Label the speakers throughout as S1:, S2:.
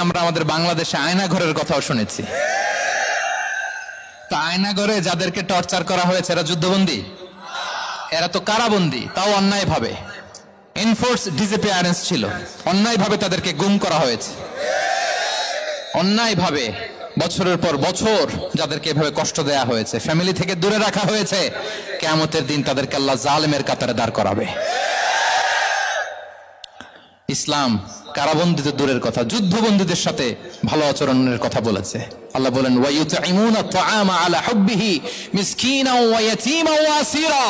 S1: আমরা আমাদের বাংলাদেশে আয়নাঘরের কথাও শুনেছি। তা আয়নাঘরে যাদেরকে টর্চার করা হয়েছে এরা যুদ্ধবন্দী? এরা তো কারাবন্দী, তাও অন্যায় ভাবে। এনফোর্স ডিসঅ্যাপিয়ারেন্স ছিল, অন্যায় ভাবে তাদেরকে গুম করা হয়েছে। অন্যায় ভাবে বছরের পর বছর যাদেরকে এভাবে কষ্ট দেয়া হয়েছে, ফ্যামিলি থেকে দূরে রাখা হয়েছে, কিয়ামতের দিন তাদেরকে আল্লাহ জালেমের কাতারে দাঁড় করাবে। ইসলাম কারাবন্দীদের দূরের কথা, যুদ্ধবন্দীদের সাথে ভালো আচরণের কথা বলেছে। আল্লাহ বলেন ওয়ায়ুতঈমুনা আত-তাআমা আলা হুব্বিহি মিসকিনাও ওয়া ইয়াতীমান ওয়া আসীরা।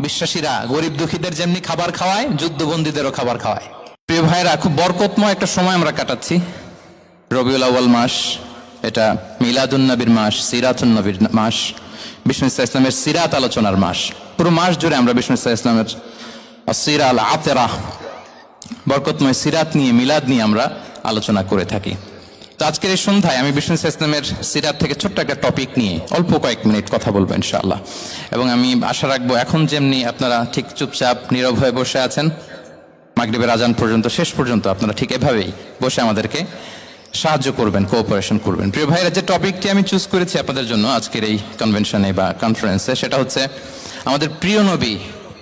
S1: বিশ্বাসীরা গরিব দুঃখীদের যেমনি খাবার খাওয়ায়, যুদ্ধবন্দীদেরও খাবার খাওয়ায়। প্রিয় ভাইরা, খুব বরকতময় একটা সময় আমরা কাটাচ্ছি। রবিউল আউয়াল মাস, এটা মিলাদুন নবীর মাস, সিরাতুন নবীর মাস, বিষ্ণু ইসলামের সিরাত আলোচনার মাস। পুরো মাস জুড়ে আমরা বিষ্ণু ইসলামের আসিরা আল আতেরা, বরকতময় সিরাত নিয়ে, মিলাদ নিয়ে আমরা আলোচনা করে থাকি। তো আজকের এই সন্ধ্যায় আমি বিষ্ণু ইসলামের সিরাত থেকে ছোট্ট একটা টপিক নিয়ে অল্প কয়েক মিনিট কথা বলবো ইনশাআল্লাহ। এবং আমি আশা রাখবো এখন যেমনি আপনারা ঠিক চুপচাপ নীরব হয়ে বসে আছেন মাগরিবের আজান পর্যন্ত, শেষ পর্যন্ত আপনারা ঠিক এভাবেই বসে আমাদেরকে সাহায্য করবেন, কোঅপারেশন করবেন। প্রিয় ভাইরা, যে টপিকটি আমি চুজ করেছি আপনাদের জন্য আজকের এই কনভেনশনে বা কনফারেন্সে, সেটা হচ্ছে আমাদের প্রিয় নবী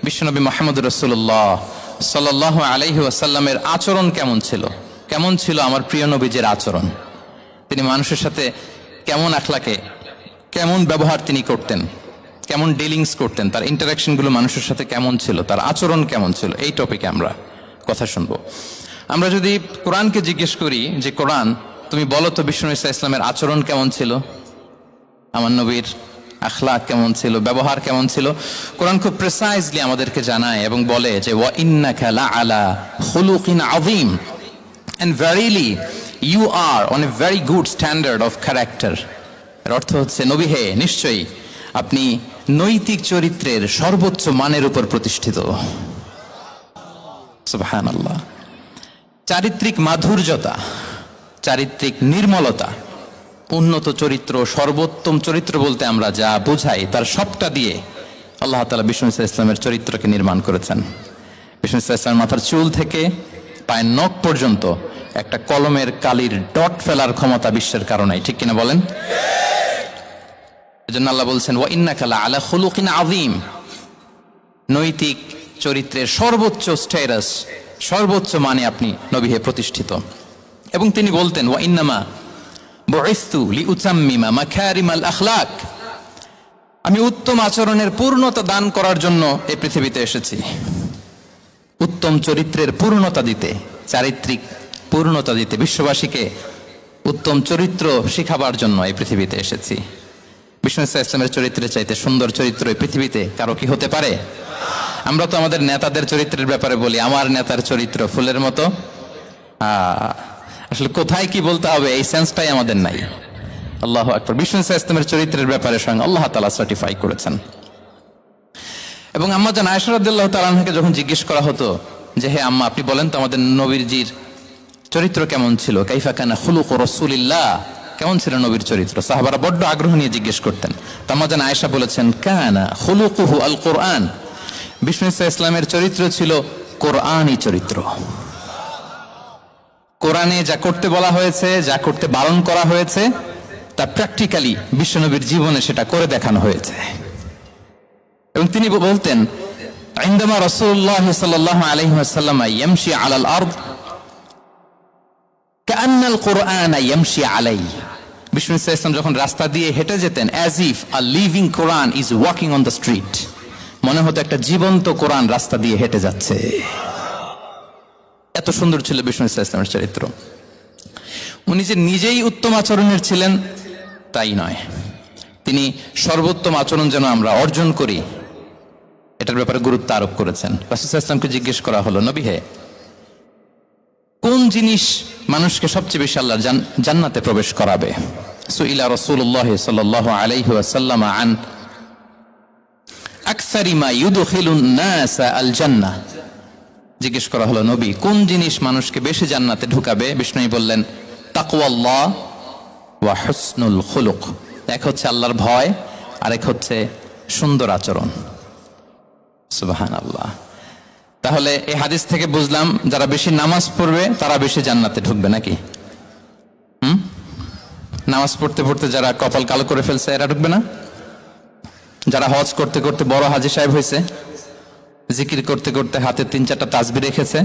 S1: বিশ্বনবী মুহাম্মদ রাসূলুল্লাহ সাল্লাল্লাহু আলাইহি ওয়াসাল্লামের আচরণ কেমন ছিল। কেমন ছিল আমার প্রিয় নবীজির আচরণ? তিনি মানুষের সাথে কেমন আখলাকে, কেমন ব্যবহার তিনি করতেন, কেমন ডিলিংস করতেন, তার ইন্টারাকশনগুলো মানুষের সাথে কেমন ছিল, তার আচরণ কেমন ছিল, এই টপিকে আমরা কথা শুনবো। আমরা যদি কোরআনকে জিজ্ঞেস করি যে কোরআন তুমি বলো তো বিষ্ণু ইসলামের আচরণ কেমন ছিল, আমার নবীর আখলাক কেমন ছিল, ব্যবহার কেমন ছিল, কোরআন খুব প্রিসাইজলি আমাদেরকে জানায় এবং বলে যে ওয়া ইন্নাকা লাআলা খুলুকিন আযীম, and verily you are on a very good standard of character. এর অর্থ হচ্ছে নবী হে, নিশ্চয়ই আপনি নৈতিক চরিত্রের সর্বোচ্চ মানের উপর প্রতিষ্ঠিত। সুবহানাল্লাহ। চারিত্রিক মাধুর্যতা, চারিত্রিক নির্মলতা, উন্নত চরিত্র, সর্বোত্তম চরিত্র বলতে আমরা যা বুঝাই তার সবটা দিয়ে আল্লাহ তাআলা বিষ্ণু ইসলামের চরিত্রকে নির্মাণ করেছেন। বিষ্ণু ইসলামের মাথার চুল থেকে পায়ের নখ পর্যন্ত একটা কলমের কালির ডট ফেলার ক্ষমতা বিশ্বের কারণেই, ঠিক কিনা বলেন? এজন্য আল্লাহ বলছেন ওয়া ইন্নাকা লাআলা খুলুকিন আযীম, নৈতিক চরিত্রের সর্বোচ্চ স্ট্যাটাস, সর্বোচ্চ মানে আপনি নবী হে প্রতিষ্ঠিত। এবং তিনি বলতেন ওয়া ইন্নামা বুইসতু লিউতাম্মিমা মাকারিমাল আখলাক, আমি উত্তম আচরণের পূর্ণতা দান করার জন্য এই পৃথিবীতে এসেছি। উত্তম চরিত্রের পূর্ণতা দিতে, চারিত্রিক পূর্ণতা দিতে, বিশ্ববাসীকে উত্তম চরিত্র শিখাবার জন্য এই পৃথিবীতে এসেছি। বিষ্ণু ইসলামের চরিত্রের চাইতে সুন্দর চরিত্র এই পৃথিবীতে কারো কি হতে পারে? আমরা তো আমাদের নেতাদের চরিত্রের ব্যাপারে বলি আমার নেতার চরিত্র ফুলের মতো। আসলে কোথায় কি বলতে হবে এই সেন্সটাই আমাদের নাই। আল্লাহু আকবার। বিষ্ণু ইসলামের চরিত্রের ব্যাপারে স্বয়ং আল্লাহ তাআলা সার্টিফাই করেছেন। এবং আম্মা জান আয়েশা রাদিয়াল্লাহু তাআলা আনহাকে যখন জিজ্ঞেস করা হতো যে হে আম্মা, আপনি বলেন তো আমাদের নবীজির চরিত্র কেমন ছিল, কাইফা কানা খুলুকু রাসূলিল্লাহ, কেমন ছিল নবীর চরিত্র, সাহাবারা বড্ড আগ্রহ নিয়ে জিজ্ঞেস করতেন। তো আম্মা জান আয়েশা বলেছেন কানা খুলুকুহু আল কোরআন, বিষ্ণু ইসলামের চরিত্র ছিল কোরআনী চরিত্র। কোরআনে যা করতে বলা হয়েছে, যা করতে বারণ করা হয়েছে, তা প্র্যাকটিক্যালি বিশ্বনবীর জীবনে সেটা করে দেখানো হয়েছে। এবং তিনি বলতেন ইনদামা রাসূলুল্লাহ সাল্লাল্লাহু আলাইহি ওয়াসাল্লাম ইয়ামশি আলাল আরদ কাআন্নাল কুরআনা ইয়ামশি আলাইহি, বিষ্ণু ইসলাম যখন রাস্তা দিয়ে হেঁটে যেতেন as if a living Quran is walking on the street, মনে হতো একটা জীবন্ত কোরআন রাস্তা দিয়ে হেঁটে যাচ্ছে। এত সুন্দর ছিল বিষ্ণু ইসলামের চরিত্র। উনি যে নিজেই উত্তম আচরণের ছিলেন তাই নয়, তিনি সর্বোত্তম আচরণ যেন আমরা অর্জন করি এটার ব্যাপারে গুরুত্ব আরোপ করেছেন। রাসূল সাল্লাল্লাহু আলাইহি ওয়াসাল্লামকে জিজ্ঞেস করা হলো নবী হে, কোন জিনিস মানুষকে সবচেয়ে বেশি আল্লাহর জান্নাতে প্রবেশ করাবে? সুইলা রাসূলুল্লাহ সাল্লাল্লাহু আলাইহি ওয়াসাল্লাম আন আকসারি মা ইউদখিলুন নাস আল জান্নাহ, জিজ্ঞেস করা হলো নবী কোন জিনিস মানুষকে বেশি জান্নাতে ঢুকাবে? বিষ্ণু বললেন তাকওয়াল্লাহ ওয়া হুসনুল খুলুক, এক হচ্ছে আল্লাহর ভয় আর এক হচ্ছে সুন্দর আচরণ। সুবহানাল্লাহ। তাহলে এই হাদিস থেকে বুঝলাম যারা বেশি নামাজ পড়বে তারা বেশি জান্নাতে ঢুকবে নাকি? নামাজ পড়তে পড়তে যারা কপাল কালো করে ফেলছে এরা ঢুকবে না? যারা হজ করতে করতে বড় হাজী সাহেব হয়েছে, জিকির করতে করতে হাতে 3-4টা তাসবিহ রেখেছে,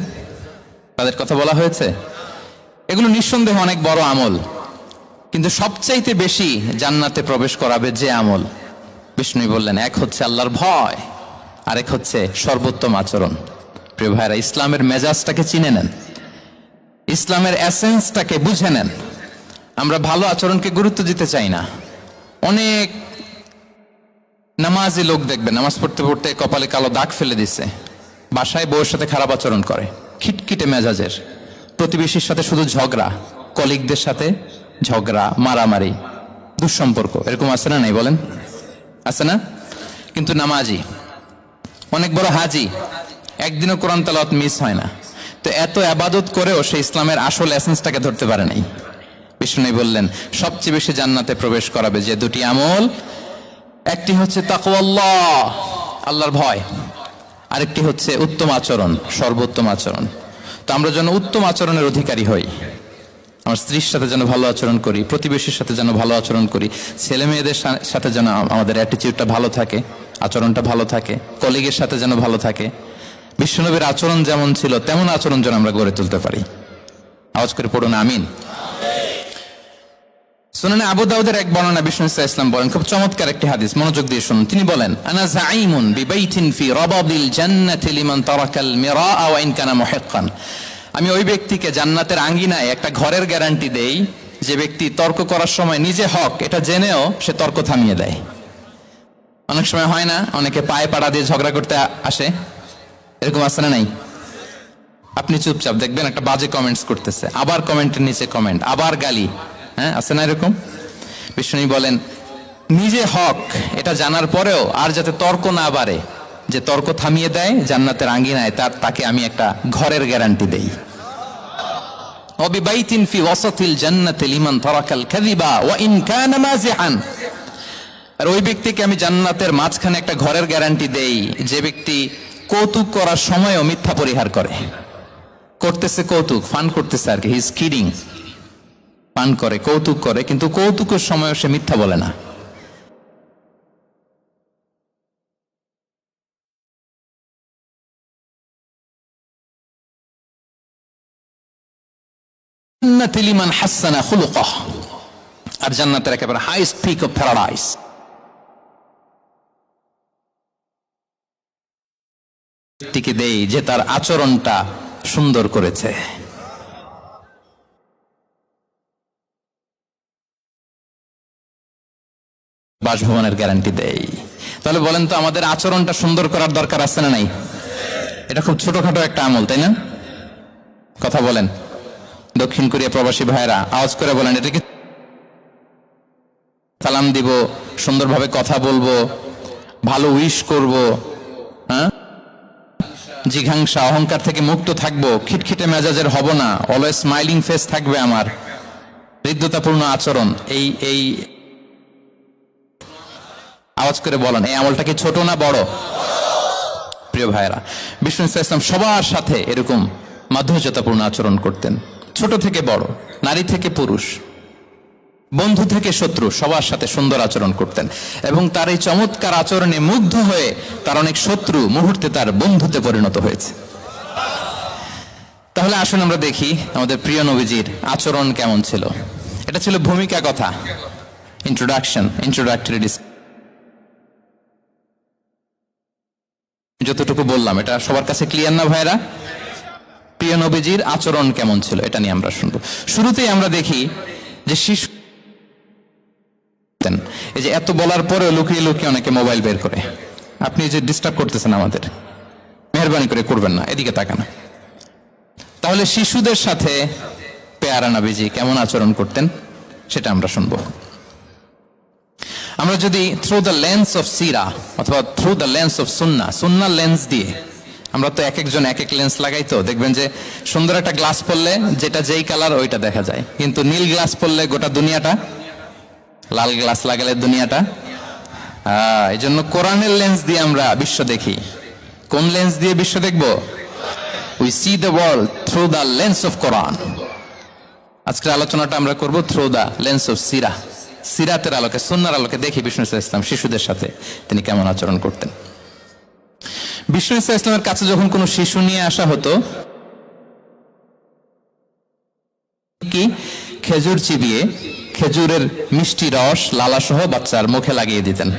S1: তাদের কথা বলা হয়েছে? এগুলো নিঃসন্দেহে অনেক বড় আমল, কিন্তু সবচাইতে বেশি জান্নাতে প্রবেশ করাবে যে আমল, বিষ্ণু বললেন, এক হচ্ছে আল্লাহর ভয়, আরেক হচ্ছে সর্বোত্তম আচরণ। প্রিয় ভাইরা, ইসলামের মেজাজটাকে চিনে নেন, ইসলামের এসেন্সটাকে বুঝে নেন। আমরা ভালো আচরণকে গুরুত্ব দিতে চাই না। অনেক নামাজি লোক দেখবেন নামাজ পড়তে পড়তে কপালে কালো দাগ ফেলে দিচ্ছে, বাসায় বউয়ের সাথে খারাপ আচরণ করে, খিটখিটে মেজাজের, প্রতিবেশীর সাথে শুধু ঝগড়া, কলিগদের সাথে ঝগড়া, মারামারি, দুঃসম্পর্ক, এরকম আছে না? নাই বলেন, আছে না? কিন্তু নামাজি, অনেক বড় হাজি, একদিনও কোরআন তেলাওয়াত মিস হয় না, তো এত আবাদত করেও সে ইসলামের আসল এসেন্সটাকে ধরতে পারে নাই। বিষ্ণু বললেন সবচেয়ে বেশি জান্নাতে প্রবেশ করাবে যে দুটি আমল, একটি হচ্ছে তাকওয়াল্লাহ, আল্লাহর ভয়, আরেকটি হচ্ছে উত্তম আচরণ, সর্বোত্তম আচরণ। তো আমরা যেন উত্তম আচরণের অধিকারী হই, আমার স্ত্রীর সাথে যেন ভালো আচরণ করি, প্রতিবেশীর সাথে যেন ভালো আচরণ করি, ছেলে মেয়েদের সাথে যেন আমাদের অ্যাটিটিউডটা ভালো থাকে, আচরণটা ভালো থাকে, কলিগের সাথে যেন ভালো থাকে। বিশ্বনবীর আচরণ যেমন ছিল তেমন আচরণ যেন আমরা গড়ে তুলতে পারি। আওয়াজ করে পড়ুন আমিন। সুনানে আবু দাউদের এক বর্ণনা, বিষ্ণু ইসলাম বলেন, খুব চমৎকার একটি হাদিস, মনোযোগ দিয়ে শুনুন। তিনি বলেন, আনা যাঈমুন বিবাইতিন ফি রাবাদিল জান্নাতি লিমান তারাকাল মিরাআ ওয়া ইন কানা মুহিক্কান। আমি ওই ব্যক্তিকে জান্নাতের আঙ্গিনায় একটা ঘরের গ্যারান্টি দেই যে ব্যক্তি তর্ক করার সময় নিজে হক এটা জেনেও সে তর্ক থামিয়ে দেয়। অনেক সময় হয় না, অনেকে পায়ে পাড়া দিয়ে ঝগড়া করতে আসে, এরকম আছে না নাই? আপনি চুপচাপ দেখবেন একটা বাজে কমেন্টস করতেছে, আবার কমেন্টের নিচে কমেন্ট, আবার গালি, হ্যাঁ আছে না এরকম? বিষ্ণু বলেন নিজে হক এটা জানার পরেও আর যাতে তর্ক না বাড়ে, যে তর্ক থামিয়ে দেয় জান্নাতের আঙ্গিনায়, তাকে আমি একটা ঘরের গ্যারান্টি দেই। ওয়াবিবাইতিন ফি ওয়াসাতিল জান্নাতি লিমান তারাকাল কাযিবা ওয়া ইন কানা মাযিহান। আর ওই ব্যক্তিকে আমি জান্নাতের মাঝখানে একটা ঘরের গ্যারান্টি দেই যে ব্যক্তি কৌতুক করার সময়ও মিথ্যা পরিহার করে। করতেছে কৌতুক, ফান করতেছে আর কি, হি ইজ কিডিং, পান করে, কৌতুক করে, কিন্তু কৌতুকের সময়ও সে মিথ্যা বলে না। লিমান হাসানা খুলুকাহ, আর জান্নাতের একেবারে হাইস্ট পিক অফ প্যারাডাইস ব্যক্তিকে দেই যে তার আচরণটা সুন্দর করেছে। বাসভবনের গ্যারান্টি দেই। তাহলে বলেন তো আমাদের আচরণটা সুন্দর করার দরকার আছে না নাই? এটা খুব ছোটখাটো একটা আমল, তাই না? কথা বলেন, দক্ষিণ কোরিয়া প্রবাসী ভাইরা আওয়াজ করে বলেন, এটা কি সালাম দিব, সুন্দরভাবে কথা বলবো, ভালো উইশ করব, হ্যাঁ, জিঘাংসা অহংকার থেকে মুক্ত থাকবো, খিটখিটে মেজাজের হব না, অলওয়েজ স্মাইলিং ফেস থাকবে আমার, হৃদ্যতাপূর্ণ আচরণ। এই আওয়াজ করে বলেন, এই আমলটা কি ছোট না বড়? প্রিয় ভাইরা, বিষ্ণু ইসলাম সবার সাথে এরকম মাধুর্যতাপূর্ণ আচরণ করতেন, ছোট থেকে বড়, নারী থেকে পুরুষ, বন্ধু থেকে শত্রু, সবার সাথে সুন্দর আচরণ করতেন। এবং তার এই চমৎকার আচরণে মুগ্ধ হয়ে তার অনেক শত্রু মুহূর্তে তার বন্ধুতে পরিণত হয়েছে। তাহলে আসুন আমরা দেখি আমাদের প্রিয় নবীজির আচরণ কেমন ছিল। এটা ছিল ভূমিকা কথা, ইন্ট্রোডাক্টরি ডিসকাশন। যতটুকু বললাম এটা সবার কাছে ক্লিয়ার না ভাইরা? প্রিয় নবীজির আচরণ কেমন ছিল এটা নিয়ে আমরা শুনবো। শুরুতেই আমরা দেখি যে শিশু, এই যে এত বলার পরেও লুকিয়ে লুকিয়ে অনেকে মোবাইল বের করে। আপনি যে ডিস্টার্ব করতেছেন আমাদের, মেহরবানি করে করবেন না, এদিকে তাকান। তাহলে শিশুদের সাথে পেয়ারা নবীজি কেমন আচরণ করতেন সেটা আমরা শুনবো। আমরা যদি থ্রু দ্য লেন্স অফ সিরা অথবা through the lens of Sunnah lens দিয়ে, আমরা তো এক একজন এক এক লেন্স লাগাই, তো দেখবেন যে সুন্দর একটা গ্লাস পরলে যেটা যেই কালার ওইটা দেখা যায়, কিন্তু নীল গ্লাস পরলে গোটা দুনিয়াটা, লাল গ্লাস লাগালে দুনিয়াটা। এই জন্য কোরআনের লেন্স দিয়ে আমরা বিশ্ব দেখি। কোন লেন্স দিয়ে বিশ্ব দেখব? We see the world through the lens of Quran. আজকের আলোচনাটা আমরা করব থ্রু দা লেন্স অফ সিরা, সিরাতের আলোকে, সুন্নাহর আলোকে দেখি বিষ্ণু ইসা ইসলাম শিশুদের সাথে তিনি কেমন আচরণ করতেন। বিষ্ণু ইসা ইসলামের কাছে যখন কোনো শিশু নিয়ে আসা হতো, কি খেজুর চিবিয়ে খেজুরের মিষ্টি রস লালা সহ বাচ্চার মুখে লাগিয়ে দিতেন।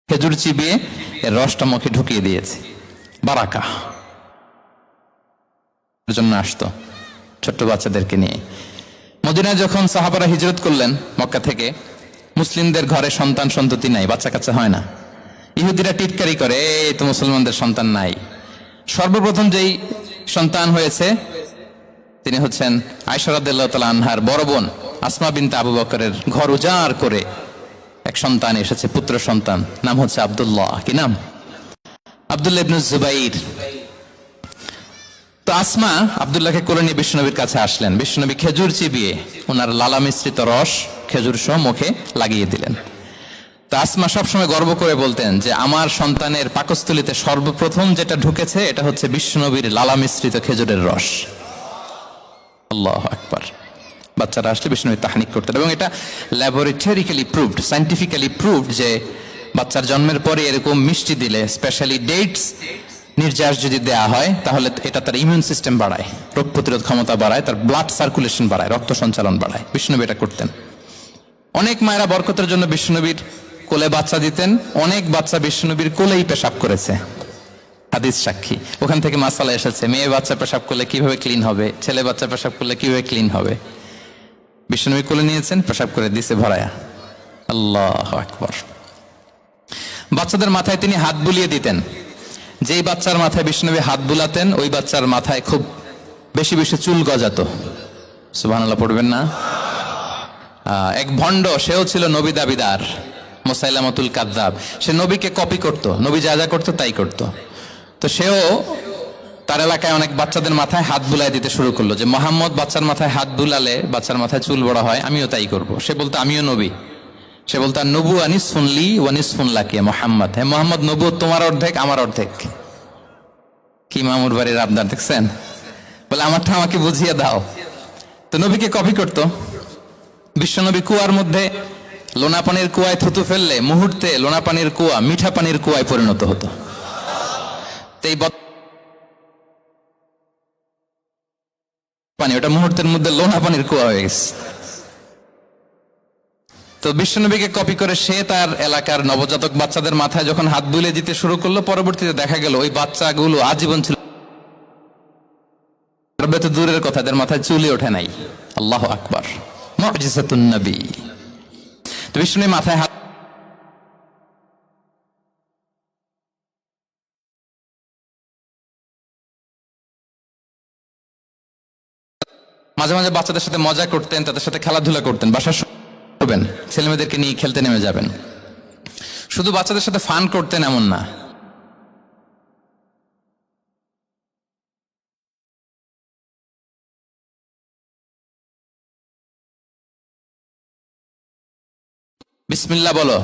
S1: খেজুর চিবিয়ে এর রসটা মুখে ঢুকিয়ে দিয়েছে, বারাকা জন্য আসতো ছোট্ট বাচ্চাদেরকে নিয়ে। মদিনায় যখন সাহাবারা হিজরত করলেন মক্কা থেকে, মুসলিমদের ঘরে সন্তান সন্ততি নাই, বাচ্চা কাচ্চা হয় না। ইহুদিরা টিটকারি করে, এই তো মুসলমানদের সন্তান নাই। সর্বপ্রথম যেই সন্তান হয়েছে তিনি হচ্ছেন আয়েশা রাদিয়াল্লাহু তাআলা আনহার বড় বোন আসমা বিনতে আবু বকরের ঘর উজাড় করে এক সন্তান এসেছে, পুত্র সন্তান, নাম হচ্ছে আব্দুল্লাহ। কি নাম? আব্দুল্লাহ ইবনে জুবাইর। তো আসমা আব্দুল্লাহকে কোলে নিয়ে বিশ্বনবীর কাছে আসলেন। বিশ্বনবী খেজুর চিবিয়ে ওনার লালা মিশ্রিত রস খেজুর সহ মুখে লাগিয়ে দিলেন। তো আসমা সবসময় গর্ব করে বলতেন যে আমার সন্তানের পাকস্থলীতে সর্বপ্রথম যেটা ঢুকেছে এটা হচ্ছে বিশ্বনবীর লালা মিশ্রিত খেজুরের রস। আল্লাহু আকবার। বাচ্চারা আসলে বিষ্ণুবী তাহনিক করতেন, এবং এটা ল্যাবরেটরিক্যালি প্রুভড, সায়েন্টিফিক্যালি প্রুভড যে বাচ্চার জন্মের পরে এরকম মিষ্টি দিলে, স্পেশালি ডেটস নির্যাস যদি দেয়া হয়, তাহলে এটা তার ইমিউন সিস্টেম বাড়ায়, রোগ প্রতিরোধ ক্ষমতা বাড়ায়, তার ব্লাড সার্কুলেশন বাড়ায়, রক্ত সঞ্চালন বাড়ায়। বিষ্ণুবী এটা করতেন। অনেক মায়েরা বরকতের জন্য বিষ্ণুবীর কোলে বাচ্চা দিতেন। অনেক বাচ্চা বিষ্ণুবীর কোলেই পেশাব করেছে, হাদিস সাক্ষী। ওখান থেকে মাসালা এসেছে, মেয়ে বাচ্চা পেশাব করলে কিভাবে ক্লিন হবে, ছেলে বাচ্চা পেশাব করলে কিভাবে ক্লিন হবে। বিষ্ণুবী কোলে নিয়েছেন, পেশাব করে দিছে ভরায়া। আল্লাহু আকবার। বাচ্চাদের মাথায় তিনি হাত বুলিয়ে দিতেন। যেই বাচ্চার মাথায় বিষ্ণুবী হাত বুলাতেন, ওই বাচ্চার মাথায় খুব বেশি বেশি চুল গজাতো। সুবহানাল্লাহ পড়বেন না? এক ভণ্ড, সেও ছিল নবী দাবিদার, মুসাইলামাতুল কাযযাব। সে নবীকে কপি করত, নবী যা যা করতো তাই করত। তো সেও তার এলাকায় অনেক বাচ্চাদের মাথায় হাত বুলাই দিতে শুরু করলো, যে মোহাম্মদ বাচ্চার মাথায় হাত বুলালে বাচ্চার মাথায় চুল বড় হয়, আমিও তাই করব। সে বলতো আমিও নবী। সে বলতো নবু আনিস শুনলি ওয়ানিস শুনলাকে মোহাম্মদ, হ্যাঁ মোহাম্মদ, নবু তোমার অর্ধেক আমার অর্ধেক। কি মামুর বাড়ির আবদার দেখছেন? বলে আমারটা আমাকে বুঝিয়ে দাও। তো নবীকে কপি করতো। বিশ্বনবী কুয়ার মধ্যে লোনা পানির কুয়ায় থুতু ফেললে মুহূর্তে লোনা পানির কুয়া মিঠা পানির কুয়ায় পরিণত হতো। এই পানি ওটা মুহূর্তের মধ্যে লোনা পানির কুয়া হয়ে গেছে। তো বিশ্বনবীকে কপি করে সে তার এলাকার নবজাতক বাচ্চাদের মাথায় যখন হাত বুলিয়ে দিতে শুরু করলো, পরবর্তীতে দেখা গেল ওই বাচ্চাগুলো আজীবন ছিল, দূরের কথা, তাদের মাথায় চুলই ওঠে নাই। আল্লাহু আকবার, মুজিজাতুন নবী। তো বিষ্ণুবী মাথায় হাত মাঝে মাঝে বাচ্চাদের সাথে মজা করতেন, তাদের সাথে খেলাধুলা করতেন। বাসার করবেন, ছেলেমেয়েদেরকে নিয়ে খেলতে নেমে যাবেন। শুধু বাচ্চাদের সাথে ফান করতেন এমন না, বিসমিল্লাহ বলো,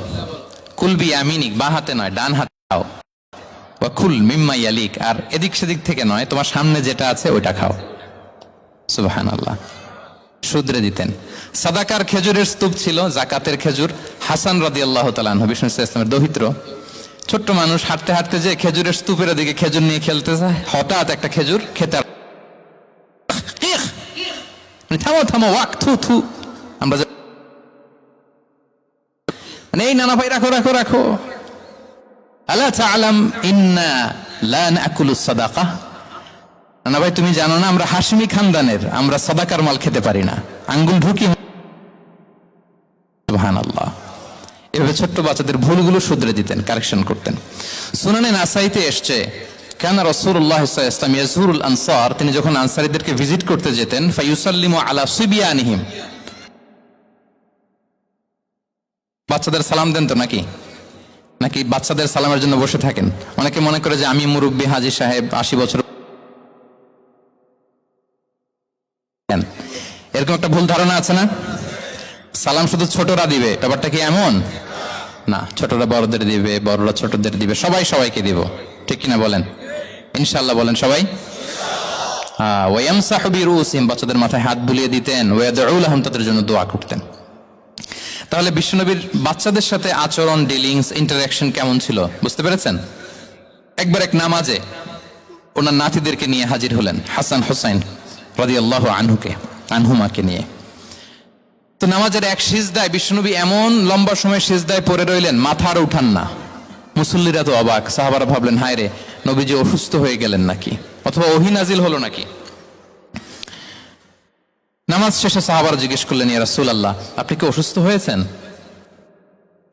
S1: কুলবি আমিনিক, বা হাতে নয় ডান হাতে খাও, বা কুল মিম্মা ইয়ালিক, আর এদিক সেদিক থেকে নয়, তোমার সামনে যেটা আছে ওইটা খাও। সুবহানাল্লাহ। শুধরে দিতেন। সাদাকার খেজুরের স্তূপ ছিল, জাকাতের খেজুর। হাসান রাদিয়াল্লাহু তাআলা আনহু, বিষ্ণু ইসলামের দৌহিত্র, ছোট্ট মানুষ, হাঁটতে হাঁটতে যে খেজুরের স্তূপের দিকে খেজুর নিয়ে খেলতে যায়, হঠাৎ একটা খেজুর খেতে, থামো থামো, ওয়াক, থু থু। আমরা এই নানা ভাই রাখো রাখো রাখো। আলা তাআলাম ইন্না লা নাকুলুস সাদাকা, নানা ভাই তুমি জানো না আমরা হাশমি খানদানের, আমরা সাদাকার মাল খেতে পারি না, আঙ্গুল ঢুকি। সুবহানাল্লাহ। এভাবে ছোট্ট বাচ্চাদের ভুলগুলো শুধরে দিতেন, কারেকশন করতেন। সুনানে নাসাইতে এসছে, কানা রাসূলুল্লাহ সাল্লাল্লাহু আলাইহি ওয়াসাল্লাম ইয়াজুরুল আনসার, তিনি যখন আনসারীদেরকে ভিজিট করতে যেতেন, ফায়ুসাল্লিমু আলা সিবিয়ানিহিম, বাচ্চাদের সালাম দেন তো নাকি? নাকি বাচ্চাদের সালামের জন্য বসে থাকেন? অনেকে মনে করে যে আমি মুরব্বী হাজী সাহেব 80 বছর, এরকম একটা ভুল ধারণা আছে না? সালাম শুধু ছোটরা দিবে, ব্যাপারটা কি এমন? না, ছোটরা বড়দের দিবে, বড়রা ছোটদের দিবে, সবাই সবাইকে দিব, ঠিক কিনা বলেন? ইনশাআল্লাহ বলেন সবাই। ওয়ায়ামসাহু বিরুসিহিম, বাচ্চাদের মাথায় হাত বুলিয়ে দিতেন, ওয়ায়াদউ লাহুম, তাদের জন্য দোয়া করতেন। তাহলে বিশ্বনবীর বাচ্চাদের সাথে আচরণ, ডিলিংস, ইন্টারঅ্যাকশন কেমন ছিল বুঝতে পেরেছেন? একবার এক নামাজে ওনার নাতিদেরকে নিয়ে হাজির হলেন, হাসান হুসাইন রাদিয়াল্লাহু আনহুমাকে নিয়ে। তো নামাজের এক সিজদায় বিশ্বনবী এমন লম্বা সময় সিজদায় পড়ে রইলেন, মাথা আর উঠান না। মুসল্লিরা তো অবাক, সাহাবারা ভাবলেন হায় রে, নবীজি অসুস্থ হয়ে গেলেন নাকি, অথবা ওহী নাজিল হলো নাকি। নামাজ শেষে সাহাবারা জিজ্ঞেস করলেন, ইয়া রাসূলুল্লাহ, আপনি কি অসুস্থ হয়েছেন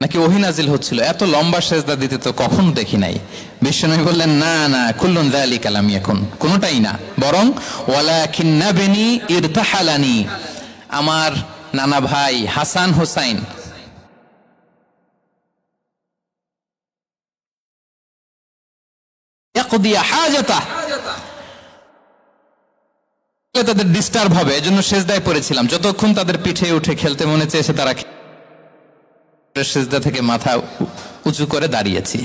S1: নাকি ওহী নাজিল হচ্ছিল? এত লম্বা সিজদা দিতে তো কখনো দেখি নাই। বিশ্বনবী বললেন, না না, কুল্লুন যালিকা লাম ইয়াকুন, কোনটাই না, বরং ওয়ালাকিন্না বিনি ইরতাহালানি, আমার নানা ভাই হাসান হুসাইন ইয়াকদিয়া হাজাতাহ, তাদের ডিস্টার্ব হবে, এজন্য সিজদায় পড়েছিলাম। যতক্ষণ তাদের পিঠে উঠে খেলতে মনে চেয়েছে, তারা সিজদা থেকে মাথা উঁচু করে দাঁড়িয়েছি।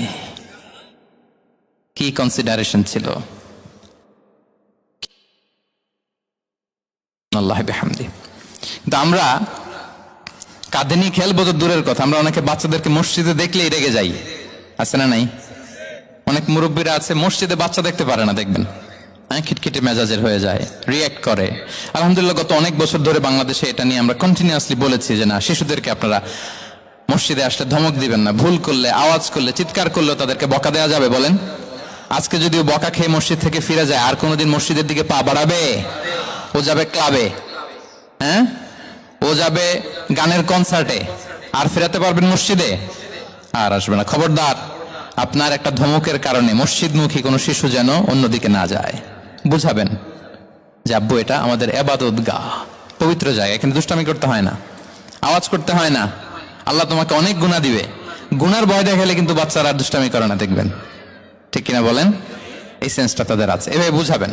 S1: কি কনসিডারেশন ছিল! আল্লাহ বিহামদি। কিন্তু আমরা কাঁধে নিয়ে খেলবো তো দূরের কথা, আমরা অনেকে বাচ্চাদেরকে মসজিদে দেখলেই রেগে যাই, আছে না নাই? অনেক মুরব্বীরা আছে মসজিদে বাচ্চা দেখতে পারে না, দেখবেন খিটখিটে মেজাজের হয়ে যায়, রিয়্যাক্ট করে। আলহামদুলিল্লাহ গত অনেক বছর ধরে বাংলাদেশে এটা নিয়ে আমরা কন্টিনিউয়াসলি বলেছি যে না, শিশুদেরকে আপনারা মসজিদে আসলে ধমক দিবেন না, ভুল করলে, আওয়াজ করলে, চিৎকার করলেও তাদেরকে বকা দেওয়া যাবে? বলেন। আজকে যদিও বকা খেয়ে মসজিদ থেকে ফিরে যায়, আর কোনোদিন মসজিদের দিকে পা বাড়াবে? ও যাবে ক্লাবে, হ্যাঁ, ও যাবে গানের কনসার্টে, আর ফেরাতে পারবেন মসজিদে? আর আসবে না। খবরদার, আপনার একটা ধমকের কারণে মসজিদমুখী কোনো শিশু যেন অন্যদিকে না যায়। বুঝাবেন যে আব্বু, এটা আমাদের ইবাদতগাহ, পবিত্র জায়গা, এখানে দুষ্টামি করতে হয় না, আওয়াজ করতে হয় না, আল্লাহ তোমাকে অনেক গুনাহ দিবে। গুনার ভয় দেখালে কিন্তু বাচ্চারা দুষ্টামি করে না, দেখবেন, ঠিক কিনা বলেন? এই সেন্সটা তাদের আছে, এভাবে বুঝাবেন।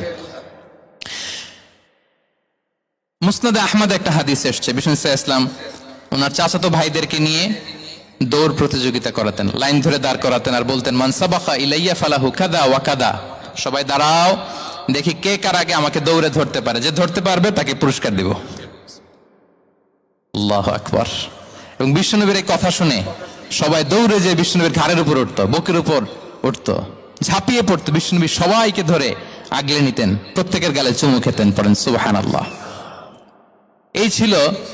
S1: মুসনাদে আহমদ একটা হাদিস এসছে, বিষ্ণু ইসলাম ওনার চাচাতো ভাইদেরকে নিয়ে দৌড় প্রতিযোগিতা করাতেন, লাইন ধরে দাঁড় করাতেন, আর বলতেন, মান সাবাকা ইলাইয়া ফালাহু কাদা ওয়া কাদা, সবাই দাঁড়াও, দেখি কে কার আগে আমাকে দৌড়ে ধরতে পারে, যে ধরতে পারবে তাকে পুরস্কার দিব। আল্লাহু আকবার। এবং বিশ্বনবীর এই কথা শুনে সবাই দৌড়ে যে বিশ্বনবীর ঘাড়ের উপর উঠতো, বুকের উপর উঠতো, ঝাঁপিয়ে পড়তো। বিশ্বনবী সবাইকে ধরে আগলে নিতেন, প্রত্যেকের গালে চুমু খেতেন, পড়েন সুবহানাল্লাহ। এই ছিল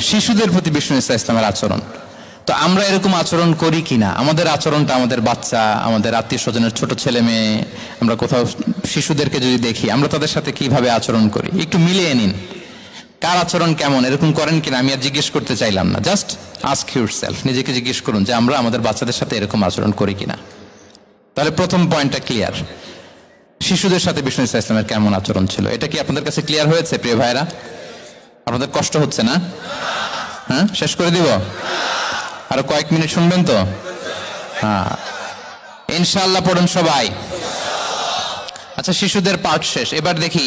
S1: শিশুদের প্রতি বিষ্ণু ইসলামের আচরণ। তো আমরা এরকম আচরণ করি কিনা? আমাদের আচরণটা আমাদের বাচ্চা, আমাদের আত্মীয় স্বজনের ছোট ছেলে মেয়ে, আমরা কোথাও শিশুদেরকে যদি দেখি, আমরা তাদের সাথে কিভাবে আচরণ করি, একটু মিলিয়ে নিন। কার আচরণ কেমন, এরকম করেন কিনা আমি আর জিজ্ঞেস করতে চাইলাম না, জাস্ট আস্ক ইউরসেলফ, নিজেকে জিজ্ঞেস করুন যে আমরা আমাদের বাচ্চাদের সাথে এরকম আচরণ করি কিনা। তাহলে প্রথম পয়েন্টটা ক্লিয়ার, শিশুদের সাথে বিষ্ণু ইসলামের কেমন আচরণ ছিল। এটা কি আপনাদের কাছে ক্লিয়ার হয়েছে প্রিয় ভাইরা? আপনাদের কষ্ট হচ্ছে না? হ্যাঁ, শেষ করে দিব? আরো কয়েক মিনিট শুনবেন তো? হ্যাঁ, ইনশাআল্লাহ পড়ুন সবাই। আচ্ছা, শিশুদের পার্ট শেষ, এবার দেখি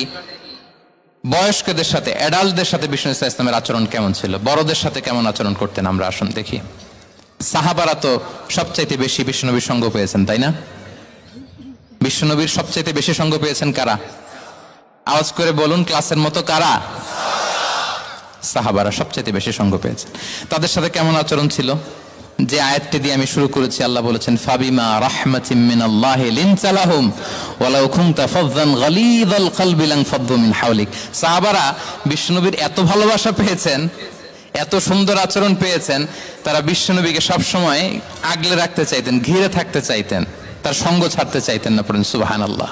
S1: বয়স্কদের সাথে, অ্যাডাল্টদের সাথে বিষ্ণু ইসলামের আচরণ কেমন ছিল, বড়দের সাথে কেমন আচরণ করতেন। আমরা আসুন দেখি। সাহাবারা তো সবচাইতে বেশি বিশ্বনবীর সঙ্গ পেয়েছেন, তাই না? বিশ্বনবীর সবচাইতে বেশি সঙ্গ পেয়েছেন কারা? আওয়াজ করে বলুন, ক্লাসের মতো কারা? সাহাবারা সবচাইতে বেশি সঙ্গ পেয়েছেন। তাদের সাথে কেমন আচরণ ছিল? যে আয়াতটি দিয়ে আমি শুরু করেছি, আল্লাহ বলেছেন, ফাবিমা রাহমাতিম মিনাল্লাহি লিনতা লাহুম ওয়ালাউ কুনতা ফাযযান গালিযাল কলবি লানফাদ্দু মিন হাওলিক। সাহাবারা বিশ্বনবীর এত ভালোবাসা পেয়েছেন, এত সুন্দর আচরণ পেয়েছেন, তারা বিশ্বনবীকে সবসময় আগলে রাখতে চাইতেন, ঘিরে থাকতে চাইতেন, তার সঙ্গ ছাড়তে চাইতেন না। পড়েন সুবহানাল্লাহ।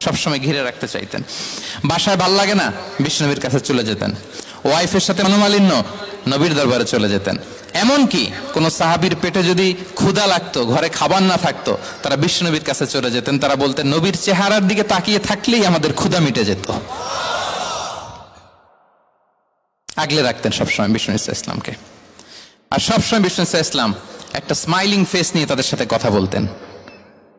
S1: সবসময় ঘিরে রাখতে চাইতেন। বাসায় ভাল লাগে না, বিশ্বনবীর কাছে চলে যেতেন। ওয়াইফের সাথে মনোমালিন্য, নবীর দরবারে চলে যেতেন। এমনকি কোন সাহাবীর পেটে যদি ক্ষুধা লাগতো, ঘরে খাবার না থাকতো, তারা বিশ্বনবীর কাছে চলে যেতেন। তারা বলতেন, নবীর চেহারার দিকে তাকিয়ে থাকলেই আমাদের ক্ষুধা মিটে যেত। আগলে রাখতেন সবসময় বিষ্ণু ইসলামকে। আর সবসময় বিষ্ণু ইসলাম একটা স্মাইলিং ফেস নিয়ে তাদের সাথে কথা বলতেন,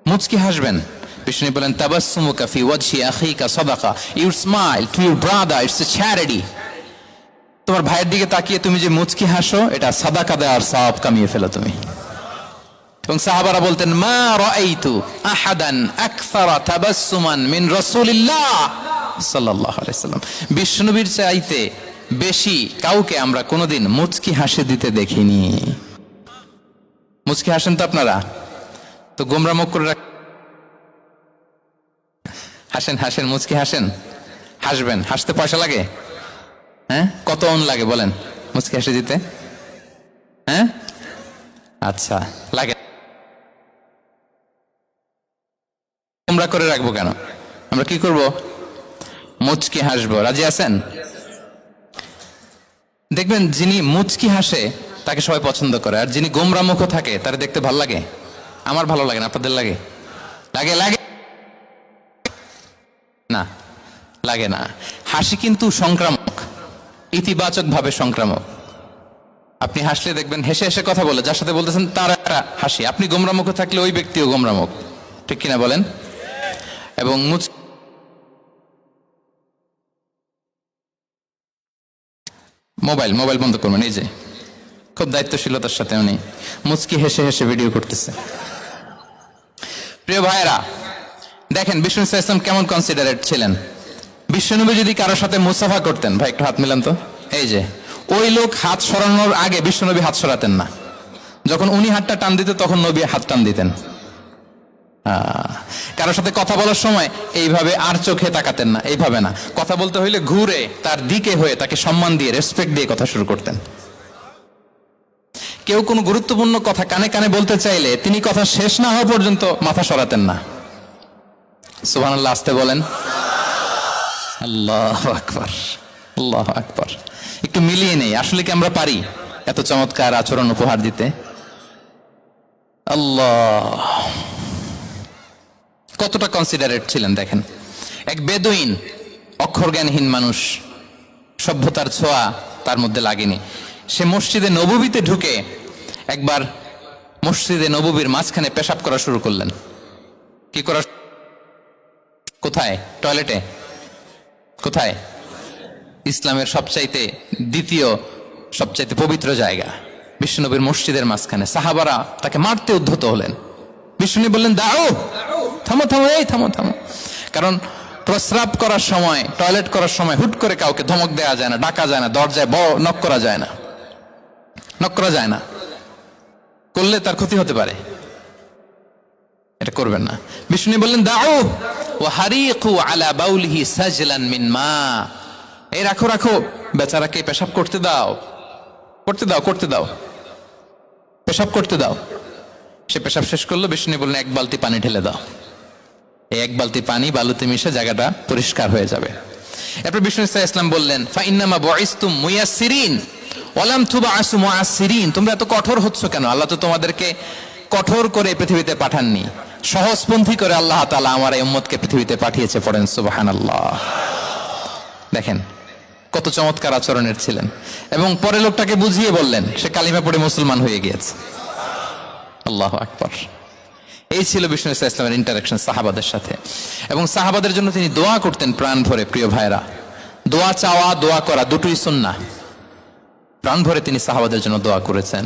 S1: মুচকি হাসবেন। বিষ্ণু বলেন, তাবাসসুমুকা ফি ওয়াজহি আখিকা সাদাকা, you smile to your brother, it's a charity. তোমার ভাইয়ের দিকে তাকিয়ে তুমি যে মুচকি হাসো, এটা সাদাকা দেওয়ার সওয়াব কামিয়ে ফেলো তুমি। এবং সাহাবারা বলতেন, মা রাআইতু আহাদান আকসারা তাবাসসুমান মিন রাসূলিল্লাহ সাল্লাল্লাহু আলাইহি সাল্লাম। বিশ্বনবীর চাইতে বেশি কাউকে আমরা কোনোদিন মুচকি হাসি দিতে দেখিনি। মুচকি হাসেন তো আপনারা? তো গোমরা মুখ করে হাসেন, হাসেন, মুচকি হাসেন, হাসবেন। হাসতে পয়সা লাগে? হ্যাঁ, কত অন লাগে বলেন মুচকি হাসি দিতে? হ্যাঁ, আচ্ছা, লাগে। গোমরা করে রাখবো কেন? আমরা কি করব? মুচকি হাসবো। রাজি আছেন? দেখবেন যিনি মুচকি হাসে তাকে সবাই পছন্দ করে, আর যিনি গোমরা মুখ থাকে তার দেখতে ভালো লাগে। আমার ভালো লাগে না, আপনাদের লাগে? লাগে? লাগে না? লাগে না। হাসি কিন্তু সংক্রামক, ইতিবাচক ভাবে সংক্রামক। আপনি হাসলে দেখবেন হেসে হেসে কথা বলে, যার সাথে বলতেছেন তার একটা হাসি। আপনি গোমরা মুখ থাকলে ওই ব্যক্তিও গোমরা মুখ, ঠিক কিনা বলেন? এবং মোবাইল বন্ধ করবেন। এই যে খুব দায়িত্বশীলতার সাথে উনি মুচকি হেসে হেসে ভিডিও করতেছে। প্রিয় ভাইয়েরা, দেখেন বিষ্ণু ইসলাম কেমন কনসিডারেট ছিলেন। বিশ্বনবী যদি কারোর সাথে মুসাফা করতেন, ভাই একটু হাত মিলান তো, এই যে ওই লোক হাত সরানোর আগে বিশ্বনবী হাত সরাতেন না। যখন উনি হাতটা টান দিতেন তখন নবী হাত টান দিতেন। কারোর সাথে কথা বলার সময় এইভাবে আর চোখে তাকাতেন না, এইভাবে না। কথা বলতে হইলে ঘুরে তার দিকে হয়ে তাকে সম্মান দিয়ে, রেসপেক্ট দিয়ে কথা শুরু করতেন। কেউ কোনো গুরুত্বপূর্ণ কথা কানে কানে বলতে চাইলে তিনি কথা শেষ না হওয়া পর্যন্ত মাথা সরাতেন না। সুবহানাল্লাহ, আসতে বলেন। আল্লাহু আকবার, আল্লাহু আকবার। একটু মিলিয়ে নেই, আসলে কি আমরা পারি এত চমৎকার আচরণ উপহার দিতে? আল্লাহ, কতটা কনসিডারেট ছিলেন দেখেন। এক বেদুইন, অক্ষর জ্ঞানহীন মানুষ, সভ্যতার ছোঁয়া তার মধ্যে লাগেনি। সে মসজিদে নববীতে ঢুকে একবার মসজিদে নববীর মাঝখানে পেশাব করা শুরু করলেন। কি করা? কোথায়? টয়লেটে? কোথায়? ইসলামের সবচাইতে দ্বিতীয় সবচাইতে পবিত্র জায়গা বিশ্বনবীর মসজিদের মাঝখানে। সাহাবারা তাকে মারতে উদ্ধত হলেন। বিষ্ণু বললেন, দাও, থামো থামো, এই থামো থামো। কারণ প্রস্রাব করার সময়, টয়লেট করার সময় হুট করে কাউকে ধমক দেওয়া যায় না, ডাকা যায় না, দরজায় নক করা যায় না, নক করা যায় না। করলে তার ক্ষতি হতে পারে, এটা করবেন না। বিষ্ণু বললেন, দাও ও হারিকু আলা বাউলিহি সাজলান মিন মা। এই রাখো রাখো, বেচারাকে পেশাব করতে দাও, করতে দাও, করতে দাও, পেশাব করতে দাও। সে পেশাব শেষ করলো। বিষ্ণু বললেন, এক বালতি পানি ঢেলে দাও। এই এক বালতি পানি বালুতে মিশে জায়গাটা পরিষ্কার হয়ে যাবে। এরপর বিষ্ণু ইসলাম বললেন, ফাইন্নামা বুইসতুম মুয়াসসিরিন ওয়ালাম তুবআসু মুআসসিরিন। তোমরা এত কঠোর হচ্ছ কেন? আল্লাহ তো তোমাদেরকে কঠোর করে পৃথিবীতে পাঠাননি, সহজপন্থী করে আল্লাহ তাআলা আমার এই উম্মতকে পৃথিবীতে পাঠিয়েছে। পড়েন সুবহানাল্লাহ। দেখেন কত চমৎকার আচরণের ছিলেন। এবং পরে লোকটাকে বুঝিয়ে বললেন, সে কালিমা পড়ে মুসলমান হয়ে গিয়েছে। আল্লাহু আকবার। এই ছিল বিষ্ণু ইসলামের ইন্টারাকশন সাহাবাদের সাথে। এবং সাহাবাদের জন্য তিনি দোয়া করতেন প্রাণ ভরে। প্রিয় ভাইরা, দোয়া চাওয়া, দোয়া করা দুটোই সুন্নাহ। প্রাণ ভরে তিনি সাহাবাদের জন্য দোয়া করেছেন।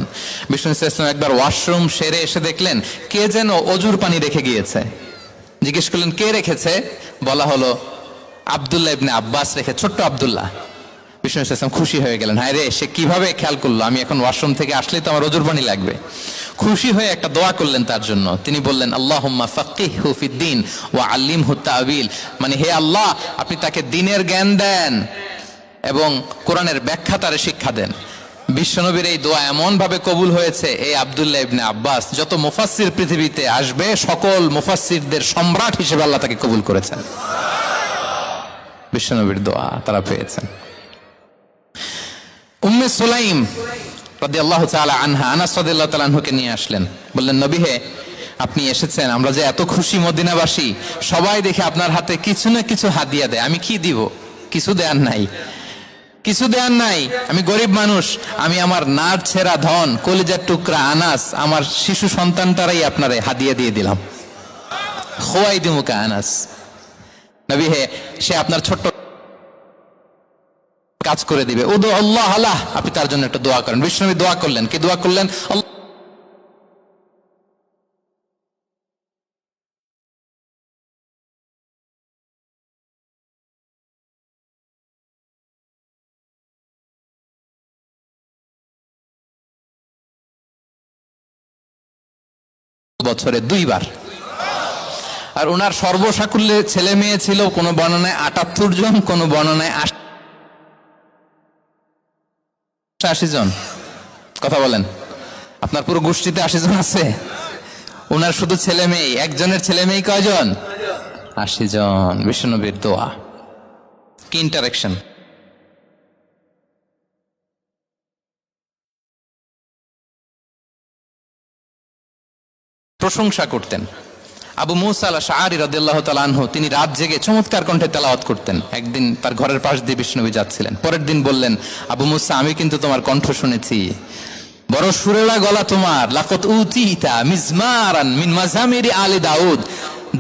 S1: বিষ্ণু ইসলাম একবার ওয়াশরুম সেরে এসে দেখলেন কে যেন অজুর পানি রেখে গিয়েছে। জিজ্ঞেস করলেন, কে রেখেছে? বলা হলো, আব্দুল্লাহ ইবনে আব্বাস রেখে, ছোট্ট আব্দুল্লাহ। বিষ্ণু ইসলাম খুশি হয়ে গেলেন, হায় রে, সে কিভাবে খেয়াল করলো? আমি এখন ওয়াশরুম থেকে আসলেই তো আমার অজুর পানি লাগবে। খুশি হয়ে একটা দোয়া করলেন তার জন্য। তিনি বললেন, আল্লাহুম্মা ফাক্কিহহু ফিদ্দীন ওয়া আল্লিমহু তা'ওয়িল। মানে হে আল্লাহ, আপনি তাকে দ্বীনের জ্ঞান দেন এবং কোরআনের ব্যাখ্যা তারে শিক্ষা দেন। বিশ্বনবীর এই দোয়া এমন ভাবে কবুল হয়েছে, এই আব্দুল্লাহ ইবনে আব্বাস যত মুফাসসির পৃথিবীতে আসবে সকল মুফাসসিরদের সম্রাট হিসেবে আল্লাহ তাকে কবুল করেছেন। বিশ্বনবীর দোয়া তারা পেয়েছেন। উম্মে সুলাইম রাদিয়াল্লাহু তাআলা আনহা, আনাস রাদিয়াল্লাহু তাআলা আনহুকে নিয়ে আসলেন। বললেন, নবী হে, আপনি এসেছেন, আমরা যে এত খুশি মদিনাবাসী, সবাই দেখে আপনার হাতে কিছু না কিছু হাদিয়া দেয়। আমি কি দিব? কিছু দেয়ার নাই, কিছু দেয়ার নাই। আমি গরিব মানুষ, আমি আমার নার ছেঁড়া ধন, কলিজার টুকরা আনাস, আমার শিশু সন্তানটারাই আপনারে হাদিয়া দিয়ে দিলাম। খুয়াইদিমুকা আনাস। নবী হে, সে আপনার ছোট্ট কাজ করে দিবে। উদু আল্লাহ আল্লাহ, আপনি তার জন্য একটা দোয়া করেন। বিষ্ণু দোয়া করলেন। কি দোয়া করলেন? বছরে 2 বার। আর ওনার সর্বসাকুল্যে ছেলে মেয়ে ছিল কোন বর্ণনায় 78 জন, কোন বর্ণনায় 80 জন। কথা বলেন, আপনার পুরো গোষ্ঠীতে 80 জন আছে? ওনার শুধু ছেলে মেয়ে, একজনের ছেলে মেয়ে কয়জন? 80 জন। বিশ্বনবীর দোয়া, কি ইন্টারেকশন! প্রশংসা করতেন। আবু মুসা আল-আশআরী রাদিয়াল্লাহু তাআলা আনহু তিনি রাত জেগে চমৎকার কণ্ঠে তেলাওয়াত করতেন। একদিন তার ঘরের পাশ দিয়ে বিশ্বনবী যাচ্ছিলেন, পরের দিন বললেন, আবু মুসা, আমি কিন্তু তোমার কণ্ঠ শুনেছি, বড় সুরেলা গলা তোমার। লাকাত উতিতা মিজমারান মিন মাজামিরি আলি দাউদ।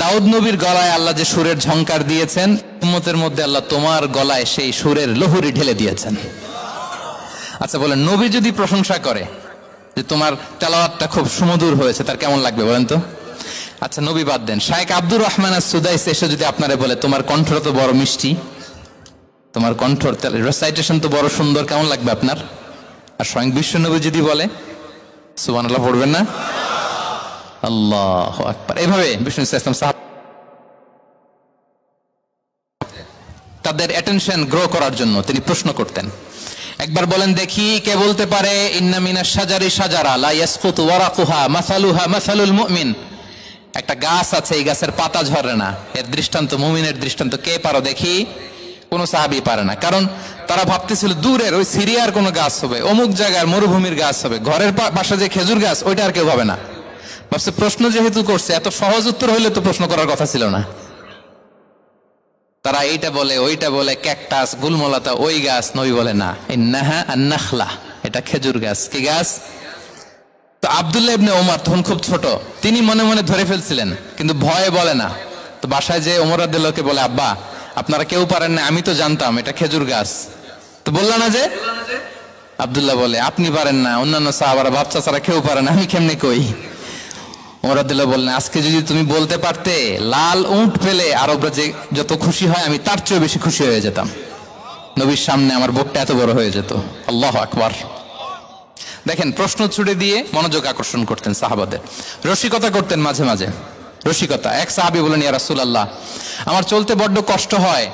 S1: দাউদ নবীর গলায় আল্লাহ যে সুরের ঝংকার দিয়েছেন, উম্মতের মধ্যে আল্লাহ তোমার গলায় সেই সুরের লহরী ঢেলে দিয়েছেন। আচ্ছা বলেন, নবী যদি প্রশংসা করে যে তোমার তেলাওয়াতটা খুব সুমধুর হয়েছে, তার কেমন লাগবে বলেন তো? আচ্ছা নবী বাদ দেন, শায়েখ আব্দুর রহমান আস-সুদাইস এসে যদি আপনারে বলে তোমার কণ্ঠটা তো বড় মিষ্টি, তোমার কণ্ঠর রেসাইটেশন তো বড় সুন্দর, কেমন লাগবে আপনার? আর স্বয়ং বিশ্বনবী যদি বলে, সুবহানাল্লাহ পড়বেন না? আল্লাহু আকবার। এভাবে বিষ্ণু ইসলাম সাহাব তাদের অ্যাটেনশন গ্রো করার জন্য তিনি প্রশ্ন করতেন। একবার বলেন দেখি, কে বলতে পারে ইন্না মিনাশ শাজারি শাজারা লা ইয়াসকুতু ওয়ারাকুহা মাসালুহা মাসালুল মুমিন। একটা গাছ আছে, এই গাছের পাতা ঝরে না, এর দৃষ্টান্ত মুমিনের দৃষ্টান্ত। কে পারো দেখি? কোন সাহাবী পারে না, কারণ তারা ভাবতেছিল দূরের ওই সিরিয়ার কোন গাছ হবে, অমুক জায়গার মরুভূমির গাছ হবে, ঘরের পাশে যে খেজুর গাছ ওইটা আর কেউ ভাবে না। ভাবছে প্রশ্ন যেহেতু করছে, এত সহজ উত্তর হইলে তো প্রশ্ন করার কথা ছিল না। তারা এইটা বলে ওইটা বলে, ক্যাকটাস, গুলমলতা, ওই গাছ। নবী বলে না, ইন্নাহা আন-নাখলা, এটা খেজুর গাছ। কি গাছ? তো আব্দুল্লাহ ইবনে ওমর তখন খুব ছোট, তিনি মনে মনে ধরে ফেলছিলেন, কিন্তু ভয়ে বলে না। তো বাসায় যে ওমর রাদিয়াল্লাহুকে বলে, আব্বা আপনারা কেউ পারেন না, আমি তো জানতাম এটা খেজুর গাছ, তো বললা না যে? আব্দুল্লাহ বলে, আপনি পারেন না, অন্যান্য সাহাবারা বাচ্চা ছাড়া কেউ পারে না, আমি কেমনে কই? ওমর রাদিয়াল্লাহু বললেন, আজকে যদি তুমি বলতে পারতে লাল উট পেলে আরবরা যে যত খুশি হয়, আমি তার চেয়ে বেশি খুশি হয়ে যেতাম। নবীর সামনে আমার বুকটা এত বড় হয়ে যেত। আল্লাহু আকবার। দেখেন, প্রশ্ন ছুড়ে দিয়ে মনোযোগ আকর্ষণ করতেন সাহাবাদের। রসিকতা করতেন মাঝে মাঝে, রসিকতা। এক সাহাবী বলেন, ইয়া রাসূলুল্লাহ, আমার চলতে বড্ড কষ্ট হয়,